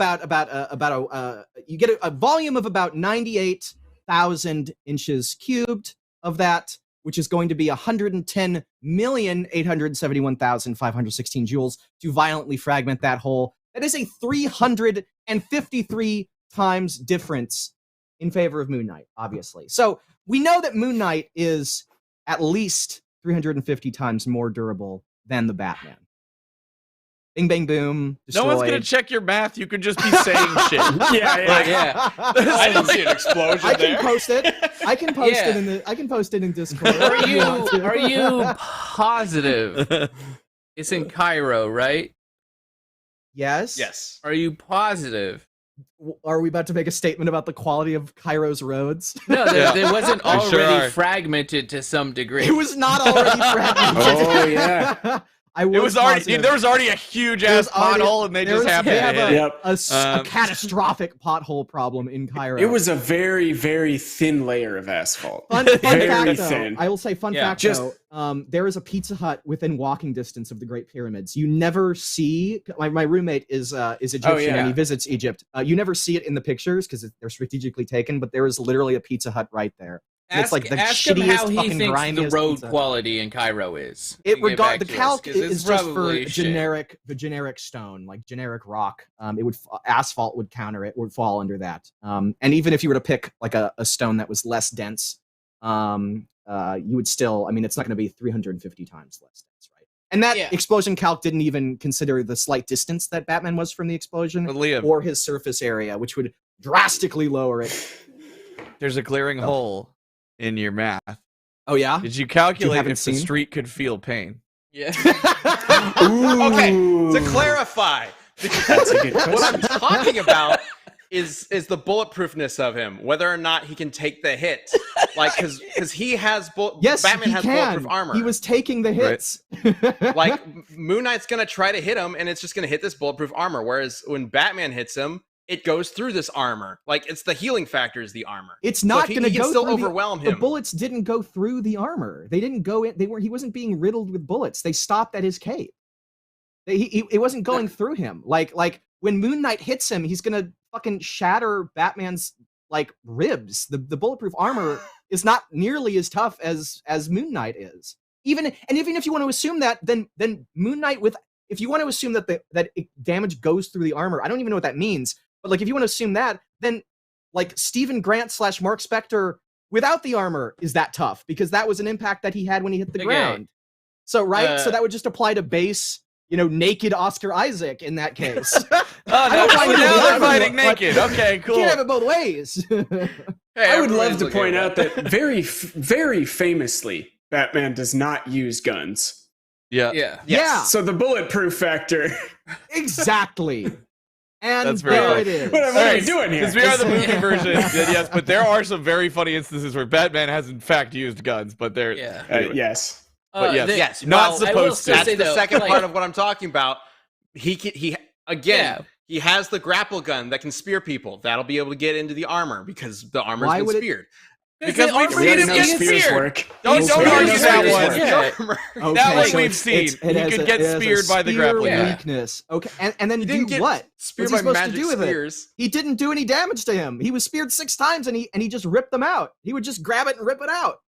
get a volume of about 98,000 inches cubed of that, which is going to be 110,871,516 joules to violently fragment that hole. That is a 353 times difference in favor of Moon Knight, obviously. So we know that Moon Knight is at least 350 times more durable than the Batman. Bing, bang, boom. Destroyed.
No one's gonna check your math. You could just be saying shit.
Yeah.
I didn't see an explosion
I can
there.
post it. I can post
Yeah.
it I can post it in Discord.
Are
if want to.
you positive it's in Cairo, right?
Yes.
Yes.
Are you positive?
Are we about to make a statement about the quality of Cairo's roads?
No, it wasn't
We sure
already
are.
fragmented to some degree.
It was not already fragmented.
Oh, yeah.
I was
It was already
positive.
there was already a huge ass pothole, and they just happened to
have
hit it.
Yep.
a
Um,
catastrophic pothole problem in Cairo.
It was a very, very thin layer of asphalt.
Fun
very
fact, though.
thin.
I will say, fun
Yeah.
fact,
Just-
though. There is a Pizza Hut within walking distance of the Great Pyramids. You never see. My roommate is Egyptian
yeah.
and he visits Egypt. You never see it in the pictures because they're strategically taken. But there is literally a Pizza Hut right there. And it's like the
ask him
shittiest
how he
fucking
thinks the
grimiest
road
Pizza Hut.
quality in Cairo is.
It
You get back
the
to us,
calc
'cause it's
is just for
probably shit.
generic stone, like generic rock. It would asphalt would counter it, would fall under that. And even if you were to pick like a stone that was less dense, you would still. I mean, it's not going to be 350 times less dense, right? And that
Yeah.
explosion calc didn't even consider the slight distance that Batman was from the explosion,
But Liam,
or his surface area, which would drastically lower it.
there's a glaring hole in your math.
Oh yeah.
Did you calculate
haven't
if the
seen?
street could feel pain?
Yeah.
Okay,
Ooh.
to clarify,
That's a good
what I'm
question.
talking about is the bulletproofness of him, whether or not he can take the hit. Like, because he has
Yes,
Batman
he
has
can.
bulletproof armor.
He was taking the hits.
Like Moon Knight's gonna try to hit him, and it's just gonna hit this bulletproof armor. Whereas when Batman hits him, it goes through this armor. Like it's the healing factor is the armor.
It's
So
not
if he
going to
can
go
still
through
overwhelm
the
him.
bullets didn't go through the armor. They didn't go in. He wasn't being riddled with bullets. They stopped at his cape. It wasn't going through him. Like when Moon Knight hits him, he's going to fucking shatter Batman's like ribs. The bulletproof armor is not nearly as tough as Moon Knight is. Even if you want to assume that, then Moon Knight if you want to assume that damage goes through the armor, I don't even know what that means. But like, if you want to assume that, then like Stephen Grant / Mark Spector without the armor is that tough because that was an impact that he had when he hit the
Okay.
ground. So so that would just apply to base, naked Oscar Isaac in that case.
Oh
I
no!
don't mind
Now
the
they're
armor,
fighting
but-
naked. Okay,
You
cool.
can't have it both ways.
Hey,
I would love
everybody's
to
looking
point
at
out that very famously, Batman does not use guns.
Yeah.
Yeah.
Yeah,
So the bulletproof factor.
exactly. And
That's very
there
funny.
it is.
What are we doing here?
Because we are the movie version, then yes, but there are some very funny instances where Batman has in fact used guns, but they're
Yeah.
anyway.
Yes.
But yes,
Yes,
not
well,
supposed
I will
to.
still
That's
say,
the
though,
second
like-
part of what I'm talking about. He Again, he has the grapple gun that can spear people. That'll be able to get into the armor because the armor's been speared.
Because we've seen him get speared. Don't argue that one.
Okay,
That one
so
we've seen. He could get speared by the grappling gun.
Weakness. Okay, and then
He
do
didn't get
what?
speared
What's he
by
supposed to
magic
do with
spears.
it? He didn't do any damage to him. He was speared 6 times, and he just ripped them out. He would just grab it and rip it out.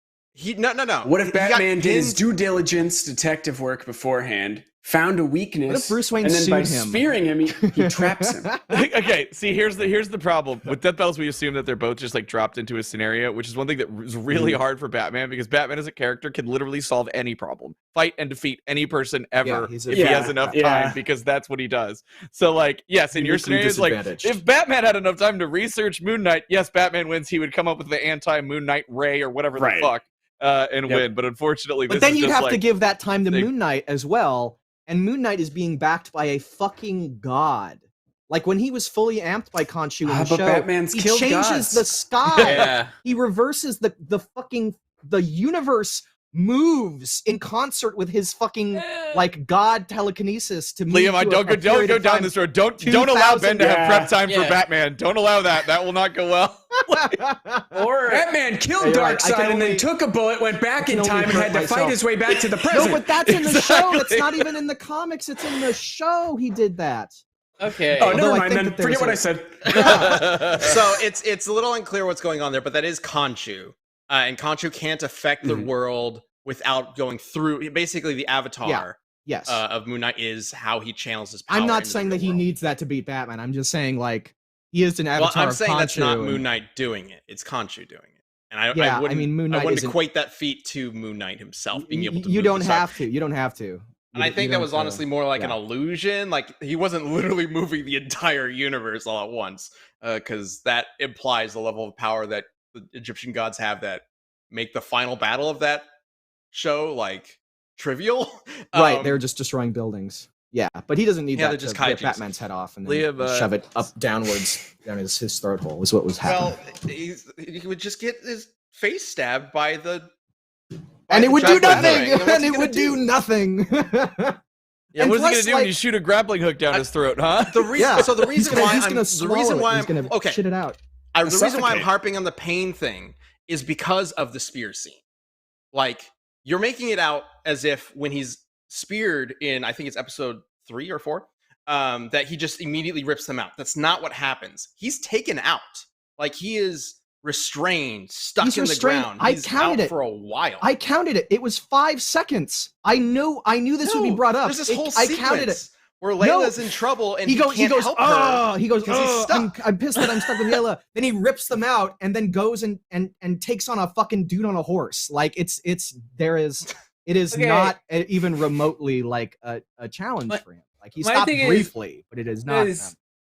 No.
What if Batman did his due diligence detective work beforehand, found a weakness,
What if Bruce Wayne
and then by
sued him?
spearing him, he traps him?
Okay, see, here's the problem with Death Battles. We assume that they're both just like dropped into a scenario, which is one thing that is really hard for Batman, because Batman as a character can literally solve any problem, fight and defeat any person ever if he has enough time, because that's what he does. So, like, yes, in your scenario, it's like if Batman had enough time to research Moon Knight, yes, Batman wins. He would come up with the anti-Moon Knight ray or whatever the fuck and win. But unfortunately,
but then you'd have to give that time to Moon Knight as well. And Moon Knight is being backed by a fucking god. Like when he was fully amped by Khonshu in the show,
Batman's
he
killed
changes
gods.
the sky. He reverses the universe moves in concert with his fucking like god telekinesis to move.
Liam, don't go down this road. Don't allow Ben to have prep time for Batman. Don't allow that. That will not go well.
Or Batman killed Darkseid and then took a bullet, went back in time, and had to fight his way back to the present.
No, but that's in the show. It's not even in the comics. It's in the show. He did that.
Okay.
Oh, never mind then. Forget what I said.
So it's a little unclear what's going on there, but that is Khonshu. And Khonshu can't affect the world without going through. Basically, the avatar of Moon Knight is how he channels his power.
I'm not saying that he needs that to beat Batman. I'm just saying, like, he is an avatar.
Well, I'm saying
of
that's not
Khonshu
Moon Knight doing it. It's Khonshu doing it. And I
Moon Knight
wouldn't equate that feat to Moon Knight himself being able to.
You don't have to. You don't have to.
And I think that was honestly more like an illusion. Like he wasn't literally moving the entire universe all at once, because that implies the level of power that the Egyptian gods have that make the final battle of that show like trivial.
Right, they're just destroying buildings. Yeah, but he doesn't need that
just
to rip Batman's head off and then shove it up downwards down his throat hole. Is what was happening.
Well, he would just get his face stabbed by the.
And it would do nothing. And it would do nothing.
Yeah, what's he gonna do when you shoot a grappling hook down his throat, huh?
So the reason why I'm
okay, shit it out.
The reason why I'm harping on the pain thing is because of the spear scene. Like you're making it out as if when he's speared in, I think it's episode 3 or 4, that he just immediately rips them out. That's not what happens. He's taken out. Like he is restrained, stuck in the ground. He's out for a while.
I counted it. It was 5 seconds. I knew this would be brought up.
There's this whole sequence. I counted it. Where Layla's in trouble and he goes, help her.
He goes, he's stuck. I'm pissed that I'm stuck with Layla. Then he rips them out and then goes and takes on a fucking dude on a horse. Like it is not even remotely like a challenge for him. Like he stopped briefly, but it is not.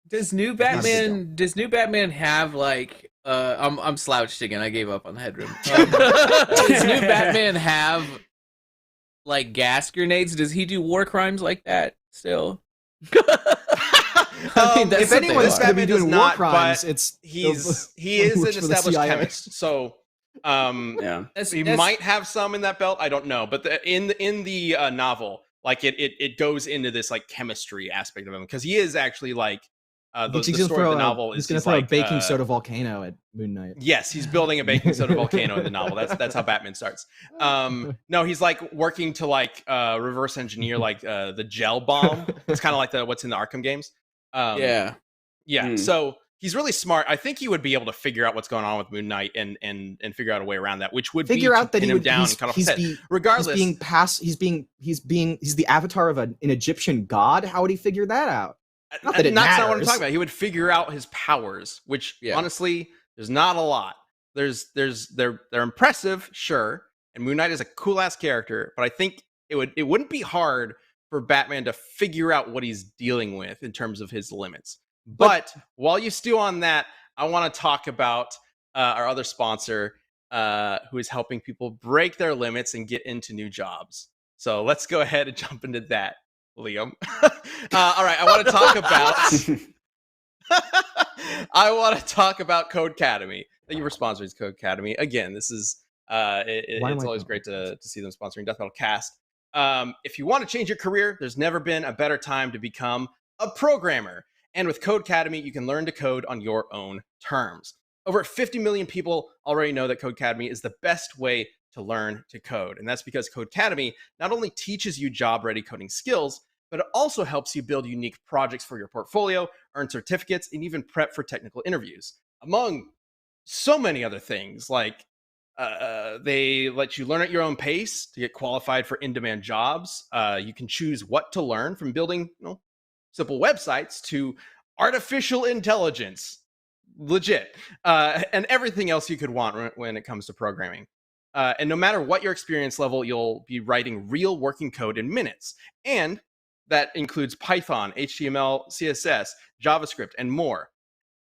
Does new Batman have like I'm slouched again. I gave up on the headroom. Does new Batman have like gas grenades? Does he do war crimes like that still?
I mean, if anyone's going to be doing war crimes,
he is an established chemist. So he might have some in that belt. I don't know, but in the novel, like it goes into this like chemistry aspect of him because he is actually like the story of the novel is
he's going to throw a baking soda volcano at Moon Knight.
Yes, he's building a baking soda volcano in the novel. That's how Batman starts. No, he's like working to like reverse engineer like the gel bomb. It's kind of like what's in the Arkham games. So he's really smart. I think he would be able to figure out what's going on with Moon Knight and figure out a way around that, which would
figure out that
he would down and cut off his head. Regardless, he's the avatar of an Egyptian god. How would he figure that out? Not that that's not what I'm talking about. He would figure out his powers, which honestly, there's not a lot. They're impressive, sure, and Moon Knight is a cool ass character, but I think it wouldn't be hard for Batman to figure out what he's dealing with in terms of his limits. But while you stew on that, I want to talk about our other sponsor, who is helping people break their limits and get into new jobs. So let's go ahead and jump into that, Liam. All right, I want to talk about Codecademy. Thank you for sponsoring Codecademy. Again, this is it's always great to see them sponsoring Death Metal Cast. If you want to change your career, there's never been a better time to become a programmer. And with Codecademy, you can learn to code on your own terms. Over 50 million people already know that Codecademy is the best way to learn to code. And that's because Codecademy not only teaches you job-ready coding skills, but it also helps you build unique projects for your portfolio, earn certificates, and even prep for technical interviews, among so many other things. Like they let you learn at your own pace to get qualified for in-demand jobs. You can choose what to learn, from building simple websites to artificial intelligence, legit, and everything else you could want when it comes to programming. And no matter what your experience level, you'll be writing real working code in minutes. And that includes Python, HTML, CSS, JavaScript, and more.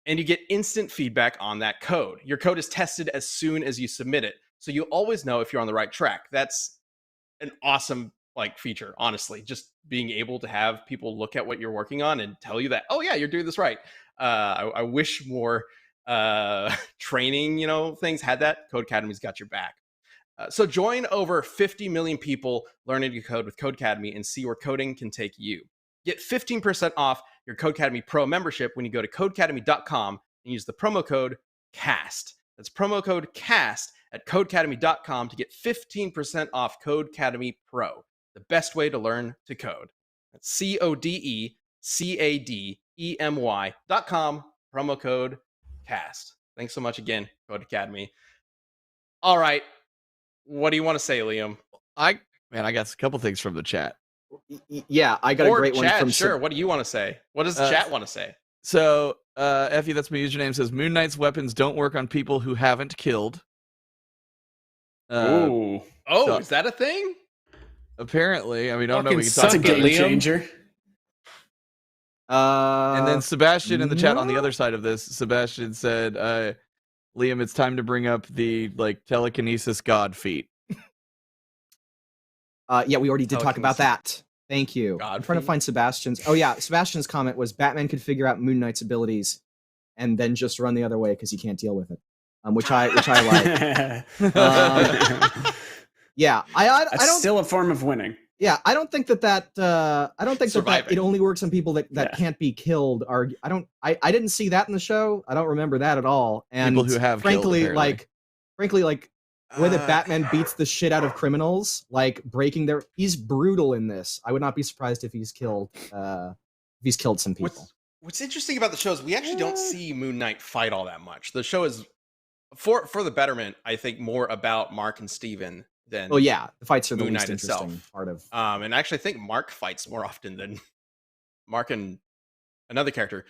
And you get instant feedback on that code. Your code is tested as soon as you submit it, so you always know if you're on the right track. That's an awesome feature, honestly. Just being able to have people look at what you're working on and tell you that, oh yeah, you're doing this right. I wish more training, things had that. Codecademy's got your back. So join over 50 million people learning to code with Codecademy and see where coding can take you. Get 15% off your Codecademy Pro membership when you go to codecademy.com and use the promo code CAST. That's promo code CAST at codecademy.com to get 15% off Codecademy Pro, the best way to learn to code. That's codecademy.com, promo code CAST. Thanks so much again, Codecademy. All right. What do you want to say, Liam?
I got a couple things from the chat.
Yeah, I got a great
chat,
one from
sure. What do you want to say? What does the chat want to say?
So, Effie, that's my username, says Moon Knight's weapons don't work on people who haven't killed.
So,
is that a thing?
Apparently, I don't know. We can
that's
talk
a
about
game
it.
changer.
And then Sebastian in the chat on the other side of this, Sebastian said, Liam, it's time to bring up the telekinesis god feat.
Yeah, we already did talk about that. Thank you.
God
I'm trying to
feat?
find Sebastian's. Oh yeah, Sebastian's comment was Batman could figure out Moon Knight's abilities and then just run the other way because he can't deal with it. Which I like. Yeah, I don't.
Still a form of winning.
Yeah, I don't think that I don't think that it only works on people that can't be killed. I didn't see that in the show. I don't remember that at all. And
people who have
frankly,
killed,
the way that Batman beats the shit out of criminals, breaking he's brutal in this. I would not be surprised if he's killed some people.
What's interesting about the show is we actually don't see Moon Knight fight all that much. The show is for the betterment, I think, more about Mark and Steven than
the fights are the
Moon
least
Knight
interesting
itself.
part of.
And I actually think Mark fights more often than Mark and another character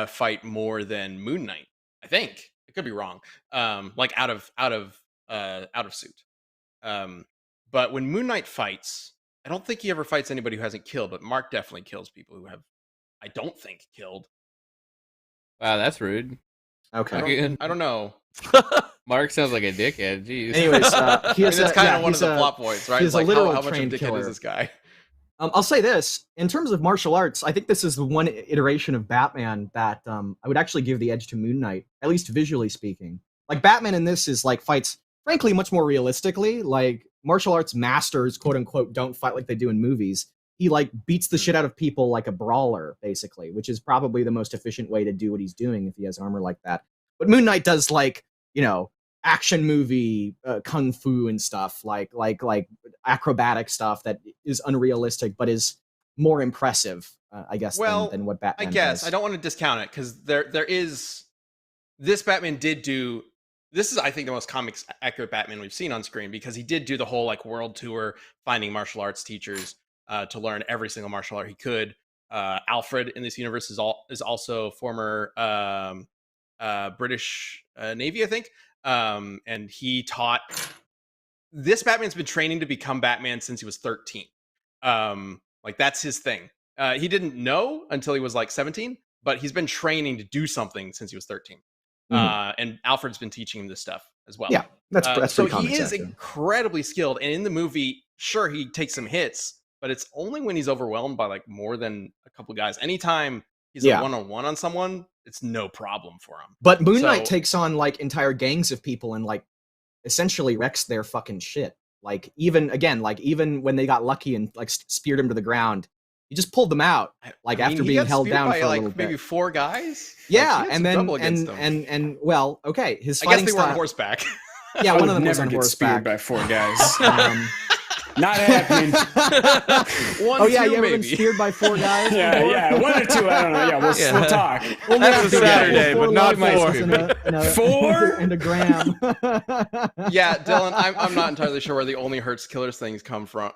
fight more than Moon Knight. I think I could be wrong. Out of suit. But when Moon Knight fights, I don't think he ever fights anybody who hasn't killed. But Mark definitely kills people who have, I don't think, killed.
Wow, that's rude.
Okay,
I don't know.
Mark sounds like a dickhead. Jeez.
Anyways,
That's kind of one of the plot points, right?
He's a literal
how much of a
trained
dickhead
killer.
is this guy?
I'll say this, in terms of martial arts, I think this is the one iteration of Batman that I would actually give the edge to Moon Knight, at least visually speaking. Batman in this is fights, frankly, much more realistically. Martial arts masters, quote unquote, don't fight like they do in movies. He beats the shit out of people like a brawler, basically, which is probably the most efficient way to do what he's doing if he has armor like that. But Moon Knight does action movie kung fu and stuff, like acrobatic stuff that is unrealistic but is more impressive, I guess, than what Batman does.
I don't want to discount it because there is this Batman did do. This is, I think, the most comics accurate Batman we've seen on screen because he did do the whole world tour, finding martial arts teachers to learn every single martial art he could. Alfred in this universe is also former British Navy, I think. And he taught this Batman's been training to become Batman since he was 13. That's his thing. He didn't know until he was 17, but he's been training to do something since he was 13. And Alfred's been teaching him this stuff as well.
Yeah, that's
so
pretty
he is
accurate.
incredibly skilled. And in the movie, sure, he takes some hits, but it's only when he's overwhelmed by more than a couple guys. Anytime he's a one-on-one on someone, it's no problem for him.
But Moon Knight takes on entire gangs of people and essentially wrecks their fucking shit. Even when they got lucky and speared him to the ground, He just pulled them out, like
I mean,
after
he
being
got
held
speared
down
by,
for a
like,
little
maybe
bit.
4 guys.
Yeah,
Like, he had
and
some
then
trouble against them.
and well, okay, his
I guess
fighting
they were on
style.
horseback.
Yeah,
I
one
would
of them was
never
on
get speared
horseback.
by 4 guys.
Um,
Not happening.
One,
oh yeah,
two,
you ever been
maybe.
speared by 4 guys?
Yeah,
before?
yeah, 1 or 2. I don't know. Yeah, we'll talk.
Only
That's
after
a Saturday,
four
but not
loaves
4.
and a
4?
and a gram.
Yeah, Dylan, I'm not entirely sure where the only Hertz Killers things comes from.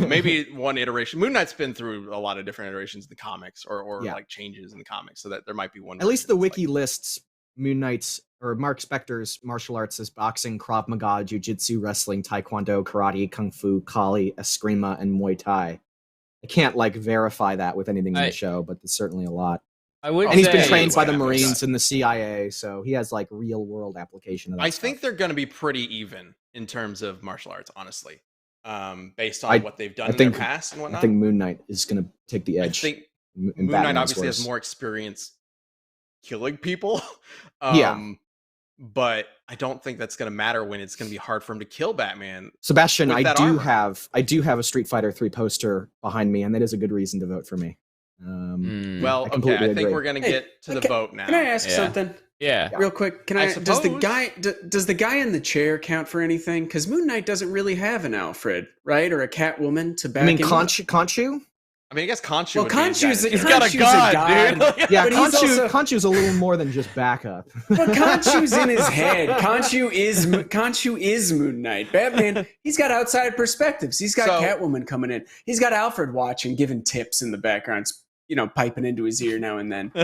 Maybe one iteration. Moon Knight's been through a lot of different iterations in the comics, or
Yeah.
like changes in the comics, so that there might be one.
At least the
version that's
wiki lists Moon Knight's or Mark Spector's martial arts as boxing, Krav Maga, Jiu-Jitsu, wrestling, Taekwondo, Karate, Kung Fu, Kali, Eskrima, and Muay Thai. I can't like verify that with anything in the show, but it's certainly a lot.
I would
And he's been
say-
trained by the
Yeah,
Marines and the CIA, so he has like real world application of that
I
stuff.
think they're going to be pretty even in terms of martial arts, honestly, based on what they've done in their past and
I
whatnot.
think Moon Knight is going to take the
I
edge.
think
in
Moon Knight
Batman's
obviously has
worse.
more experience killing people.
Yeah.
But I don't think that's going to matter when it's going to be hard for him to kill Batman.
Sebastian,
with
I
that
do
armor.
have a Street Fighter 3 poster behind me, and that is a good reason to vote for me.
Well, okay,
completely
I think
agree.
we're going to
Hey,
get to the vote now.
Can I ask
Yeah.
something?
Yeah.
Real quick,
I
does the
suppose.
does the guy in the chair count for anything? Because Moon Knight doesn't really have an Alfred, right, or a Catwoman to back
I mean,
him up.
Khonshu?
I mean, I guess Khonshu
Well,
would be a
Khonshu's
guy
a-
He's got a
Khonshu's a
god,
god.
dude.
Yeah,
But he's also-
Khonshu's a little more than just backup.
But Khonshu's in his head. Khonshu is Moon Knight. Batman, he's got outside perspectives. He's got
So-
Catwoman coming in. He's got Alfred watching, giving tips in the background, piping into his ear now and then. I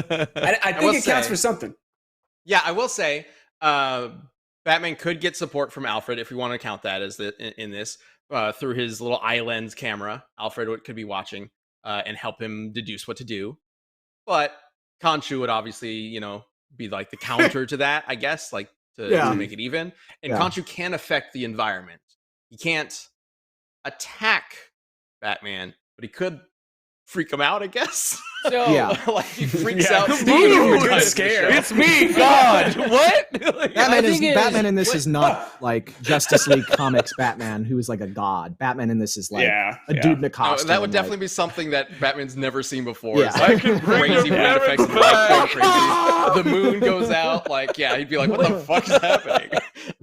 will
think it counts
say-
for something.
Yeah, I will say, Batman could get support from Alfred if we want to count that as in this through his little eye lens camera. Alfred could be watching and help him deduce what to do. But Khonshu would obviously, be like the counter to that, I guess, like to make it even. And
Yeah.
Khonshu can affect the environment. He can't attack Batman, but he could freak him out, I guess.
So,
Yeah.
Like he freaks
Yeah.
out.
Ooh,
Steve in
good
the
scare.
show.
It's me, God. What?
Batman in this is not like Justice League comics Batman, who is like a god. Batman in this is like a dude in a
Oh,
costume.
that would definitely
like,
be something that Batman's never seen before.
Yeah.
It's like
I can bring
crazy
the
weird effects. And the
parents
lights go crazy. The moon goes out. Like, yeah, he'd be like, "What the fuck is happening?"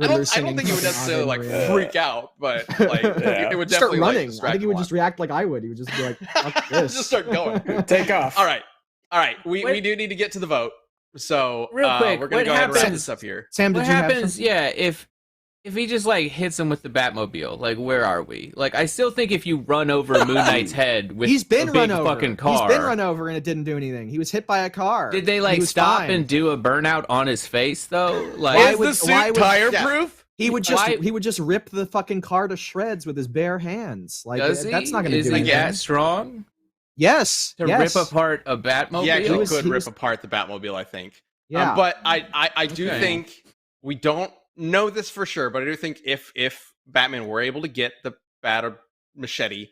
I don't think he would necessarily like freak out, but like it would
start
definitely
running.
Like,
I think he would just react like I would. He would just be like, "Fuck this."
just start going.
Take off.
All right. We do need to get to the vote. So
Real quick,
we're gonna
what
go ahead and wrap
happens-
this up here.
Sam, did
what
you have
happens?
something?
Yeah, if he just like hits him with the Batmobile, like where are we? Like, I still think if you run over Moon Knight's head with
He's been
a big
run over.
fucking car,
He's been run over and it didn't do anything. He was hit by a car.
did they
He
like
was
stop
fine.
and do a burnout on his face though? Like,
Why
Is
would-
the suit
why would-
tire-proof?
He would just rip the fucking car to shreds with his bare hands. Like
does he?
that's not going to
Is
do
he
anything.
that strong
Yes,
to
yes.
rip apart a Batmobile?
He actually
was-
could
he
rip
was-
apart the Batmobile, I think.
Yeah,
But I do
Okay.
think we don't know this for sure, but I do think if Batman were able to get the bat machete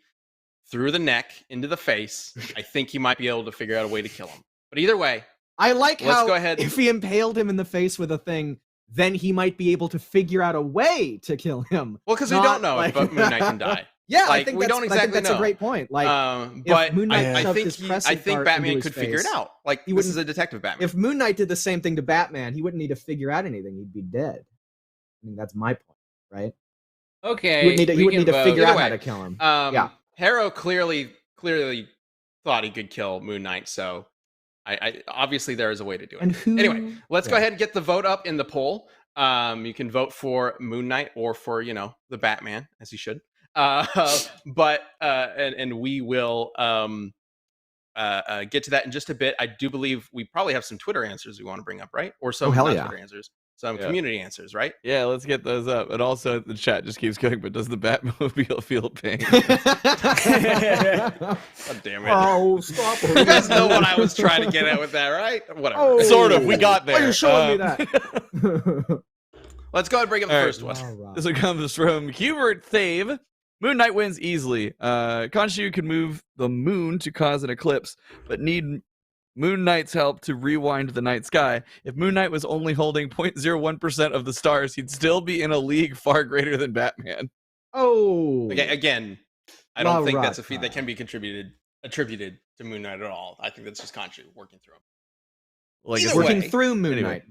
through the neck into the face, I think he might be able to figure out a way to kill him. But either way,
I like
let's
how
go ahead.
if he impaled him in the face with a thing, then he might be able to figure out a way to kill him.
well, because we
Not
don't know
like-
if Moon Knight can die.
Yeah, I
Like,
think
we
that's,
don't
I think
exactly
that's
know.
a great point. Like,
But
Moon Knight
I
shoved
think
his
I
crescent
think
dart
Batman
into
could
his
figure it
face.
out. Like
He
this is
wouldn't-
a detective Batman.
if Moon Knight did the same thing to Batman, he wouldn't need to figure out anything. He'd be dead. I mean, that's my point, right?
Okay,
He would need to, he
we
would
can
need to
vote.
figure
Either
out how
way,
to kill him.
Yeah. Harrow clearly thought he could kill Moon Knight, so I obviously there is a way to do it.
And who?
Anyway, let's go
Yeah.
ahead and get the vote up in the poll. You can vote for Moon Knight or for the Batman, as you should. But we will get to that in just a bit. I do believe we probably have some Twitter answers we want to bring up, right? Or some
hell
not
yeah.
Twitter answers, some
Yeah.
community answers, right?
Yeah, let's get those up. And also, the chat just keeps going, but does the Batmobile feel pain?
God damn it!
Oh, stop!
You guys know what I was trying to get at with that, right? Whatever.
Oh.
Sort of. We got
Why are
there.
you showing me that?
Let's go ahead and bring up the
All right.
first one.
All right.
This one comes from Hubert Thave. Moon Knight wins easily. Khonshu can move the moon to cause an eclipse, but need Moon Knight's help to rewind the night sky. If Moon Knight was only holding 0.01% of the stars, he'd still be in a league far greater than Batman.
Oh,
Okay, again, I don't think that's a feat that can be contributed attributed to Moon Knight at all. I think that's just Khonshu working through him.
Like
Either
Working
way.
through Moon
Anyway.
Knight.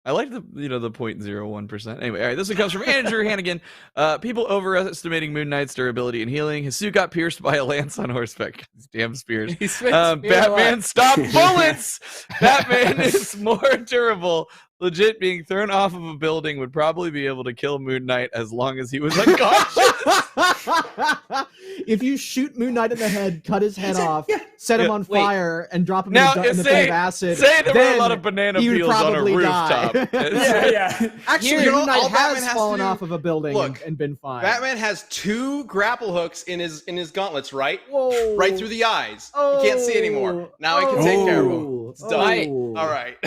I like the 0.01%. Anyway, all right, this one comes from Andrew Hannigan. People overestimating Moon Knight's durability and healing. His suit got pierced by a lance on horseback. His damn spears.
He spent spear a
Batman,
lot.
stop bullets! Batman is more durable. Legit, being thrown off of a building would probably be able to kill Moon Knight as long as he was unconscious.
If you shoot Moon Knight in the head, cut his head off, set him on
wait.
fire, and drop him
Now,
in the
say-
pit of acid,
Say there were a
then
lot of banana
he would
peels on a
probably
rooftop.
die.
Yeah.
Actually,
Here,
Moon Knight
all Batman
has
has to
fallen
do-
off of a building
Look,
and been fine.
Batman has 2 grapple hooks in his gauntlets, right?
Whoa.
Right through the eyes. He can't see anymore. Now he can take care of him. It's done. All right.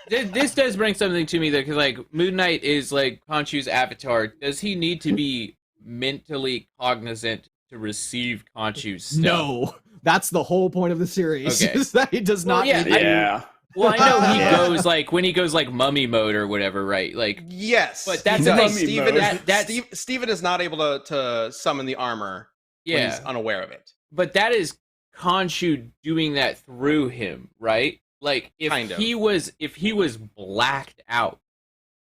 This does bring something to me though, because like Moon Knight is like Khonshu's avatar. Does he need to be mentally cognizant to receive Khonshu's stuff?
No, that's the whole point of the series.
Okay.
Is that he does
Well,
not.
yeah,
need to-
Yeah.
Well, I know he
Yeah.
goes like when he goes like mummy mode or whatever, right? Like,
Yes.
But that's
he
the
does.
thing,
Steven,
that's-
Steven is not able to summon the armor when
yeah,
he's unaware of it.
but that is Khonshu doing that through him, right? Like if
Kind of.
he was blacked out,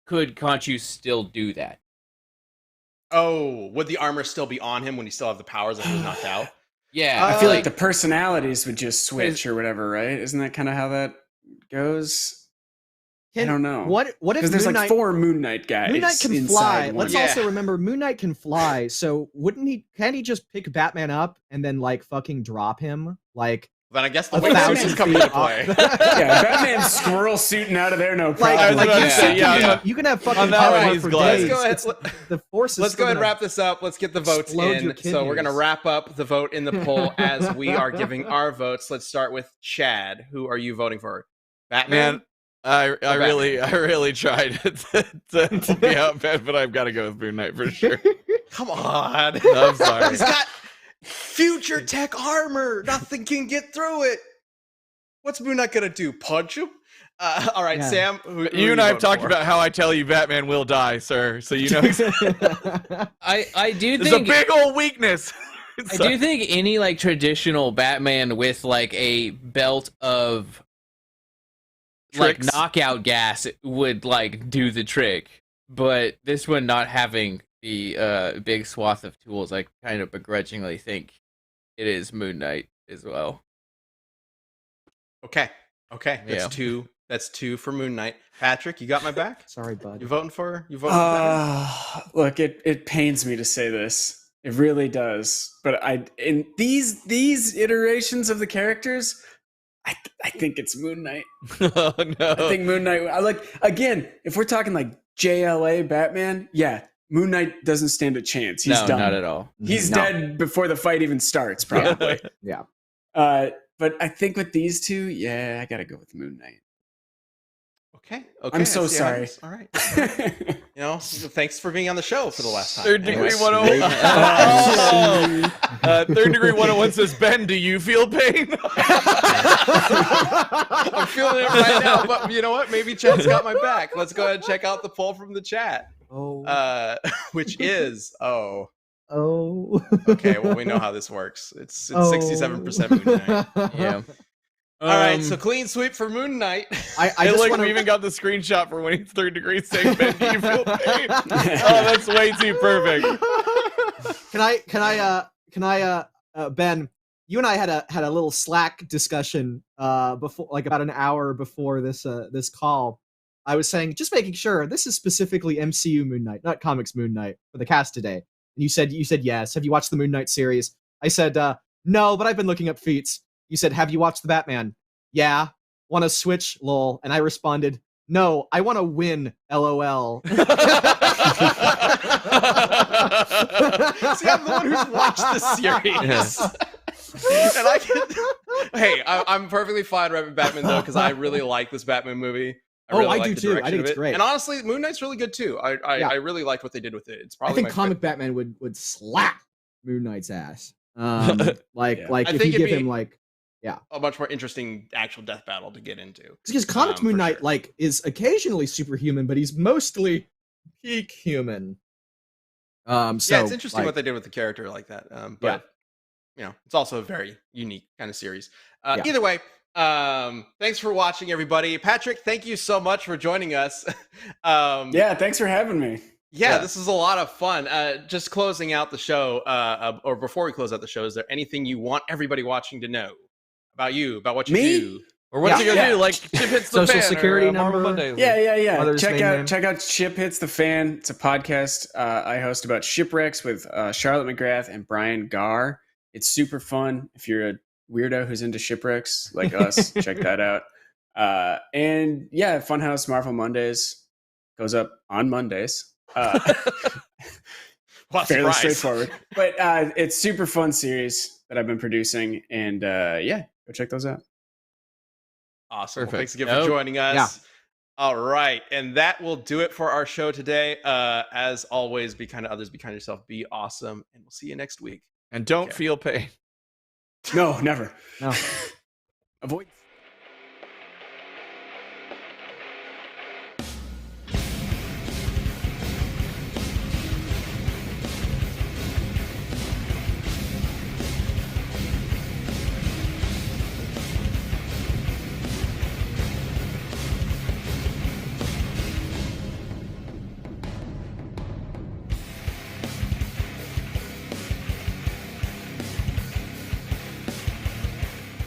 could Khonshu still do that?
Oh, would the armor still be on him when he still have the powers if he was knocked out?
Yeah,
I feel like the personalities would just switch or whatever, right? Isn't that kind of how that goes? I don't know.
What if
Because there's
Moon
like
Knight,
4 Moon Knight guys.
Moon Knight can
inside
fly?
one.
Let's
Yeah.
also remember Moon Knight can fly. So wouldn't he? Can't he just pick Batman up and then like fucking drop him? Like
Then I guess the
a
wingsuit
thousand
is coming into
feet off-
play.
Yeah, Batman's squirrel suiting out of there, no problem.
Like,
I was
like
about
you,
to
said,
say, yeah.
you can have fucking
On that
power
one, he's
for
glad.
days.
Let's go ahead.
It's- the force is
Let's go
still
ahead and
gonna-
wrap this up. Let's get the votes
explode your
in. So we're going to
kidneys.
wrap up the vote in the poll as we are giving our votes. Let's start with Chad. Who are you voting for? Batman?
Man, I really tried to be out bad, but I've got to go with Moon Knight for sure.
Come on.
I'm sorry.
He's got future tech armor. Nothing can get through it. What's Moon Knight going to do? Punch him? All right,
Yeah.
Sam. Who
You and I have
voting
talked
for?
about how I tell you Batman will die, sir. So you know
I do
there's
think
a big old weakness.
I do think any like traditional Batman with like a belt of
Tricks.
like knockout gas would like do the trick, but this one not having the big swath of tools, I kind of begrudgingly think it is Moon Knight as well.
Okay. That's
Yeah.
2. That's 2 for Moon Knight. Patrick, you got my back?
Sorry, bud.
You voting for Batman?
Look, it pains me to say this. It really does. But in these iterations of the characters, I think it's Moon Knight.
Oh no.
I think Moon Knight. I like again. If we're talking like JLA Batman, yeah, Moon Knight doesn't stand a chance. He's
No,
done.
not at all.
He's
No.
dead before the fight even starts, probably.
Yeah.
But I think with these two, yeah, I gotta go with Moon Knight.
Okay.
I'm so
I see how it
sorry.
is. All right. You know, thanks for being on the show for the last time.
Third degree
Anyways.
101. Oh. Third degree 101 says, Ben, do you feel pain?
I'm feeling it right now, but you know what? Maybe Chad's got my back. Let's go ahead and check out the poll from the chat.
Oh.
Which is
Oh.
okay. Well, we know how this works. It's 67% Moon Knight.
Yeah.
All right, so clean sweep for Moon Knight.
I
Hey,
just
look,
want
we even got the screenshot for when he's third degree saying, Ben, do you feel pain? Oh, that's way too perfect.
Can I Ben, you and I had a little Slack discussion before, like about an hour before this call. I was saying, just making sure this is specifically MCU Moon Knight, not comics Moon Knight for the cast today. And you said yes. Have you watched the Moon Knight series? I said no, but I've been looking up feats. You said, have you watched the Batman? Yeah. Want to switch? Lol. And I responded, no, I want to win. LOL.
See, I'm the one who's watched the series. And I can. Hey, I'm perfectly fine rapping Batman though, because I really like this Batman movie.
I
like
do
the
too. I
direction
think
of
it's
it.
great.
And honestly, Moon Knight's really good too. I really liked what they did with it. It's
I
probably
think
my
comic Batman would slap Moon Knight's ass. Like
Yeah.
like
I
if
think
you
it'd
give
be-
him like,
a much more interesting actual death battle to get into.
because comics
For
Moon Knight
sure.
like is occasionally superhuman, but he's mostly peak human. So
Yeah, it's interesting
like,
what they did with the character like that. But it's also a very unique kind of series.
Yeah.
Either way, thanks for watching, everybody. Patrick, thank you so much for joining us.
Yeah, thanks for having me.
Yeah, this is a lot of fun. Just closing out the show, or before we close out the show, is there anything you want everybody watching to know about you, about what you do?
Or what's he gonna do? Like Chip Hits the
Social
Fan,
security
or, Marvel
number.
Mondays.
Yeah.
Mother's maiden name.
Check out Chip Hits the Fan. It's a podcast I host about shipwrecks with Charlotte McGrath and Brian Garr. It's super fun. If you're a weirdo who's into shipwrecks like us, check that out. And yeah, Funhouse Marvel Mondays goes up on Mondays. Fairly straightforward, but it's super fun series that I've been producing, and yeah, go check those out.
Awesome. Well,
Perfect.
thanks again for joining us.
Yeah.
All right. And that will do it for our show today. As always, be kind to others, be kind to yourself, be awesome. And we'll see you next week.
And don't feel pain.
No, never.
No.
Avoid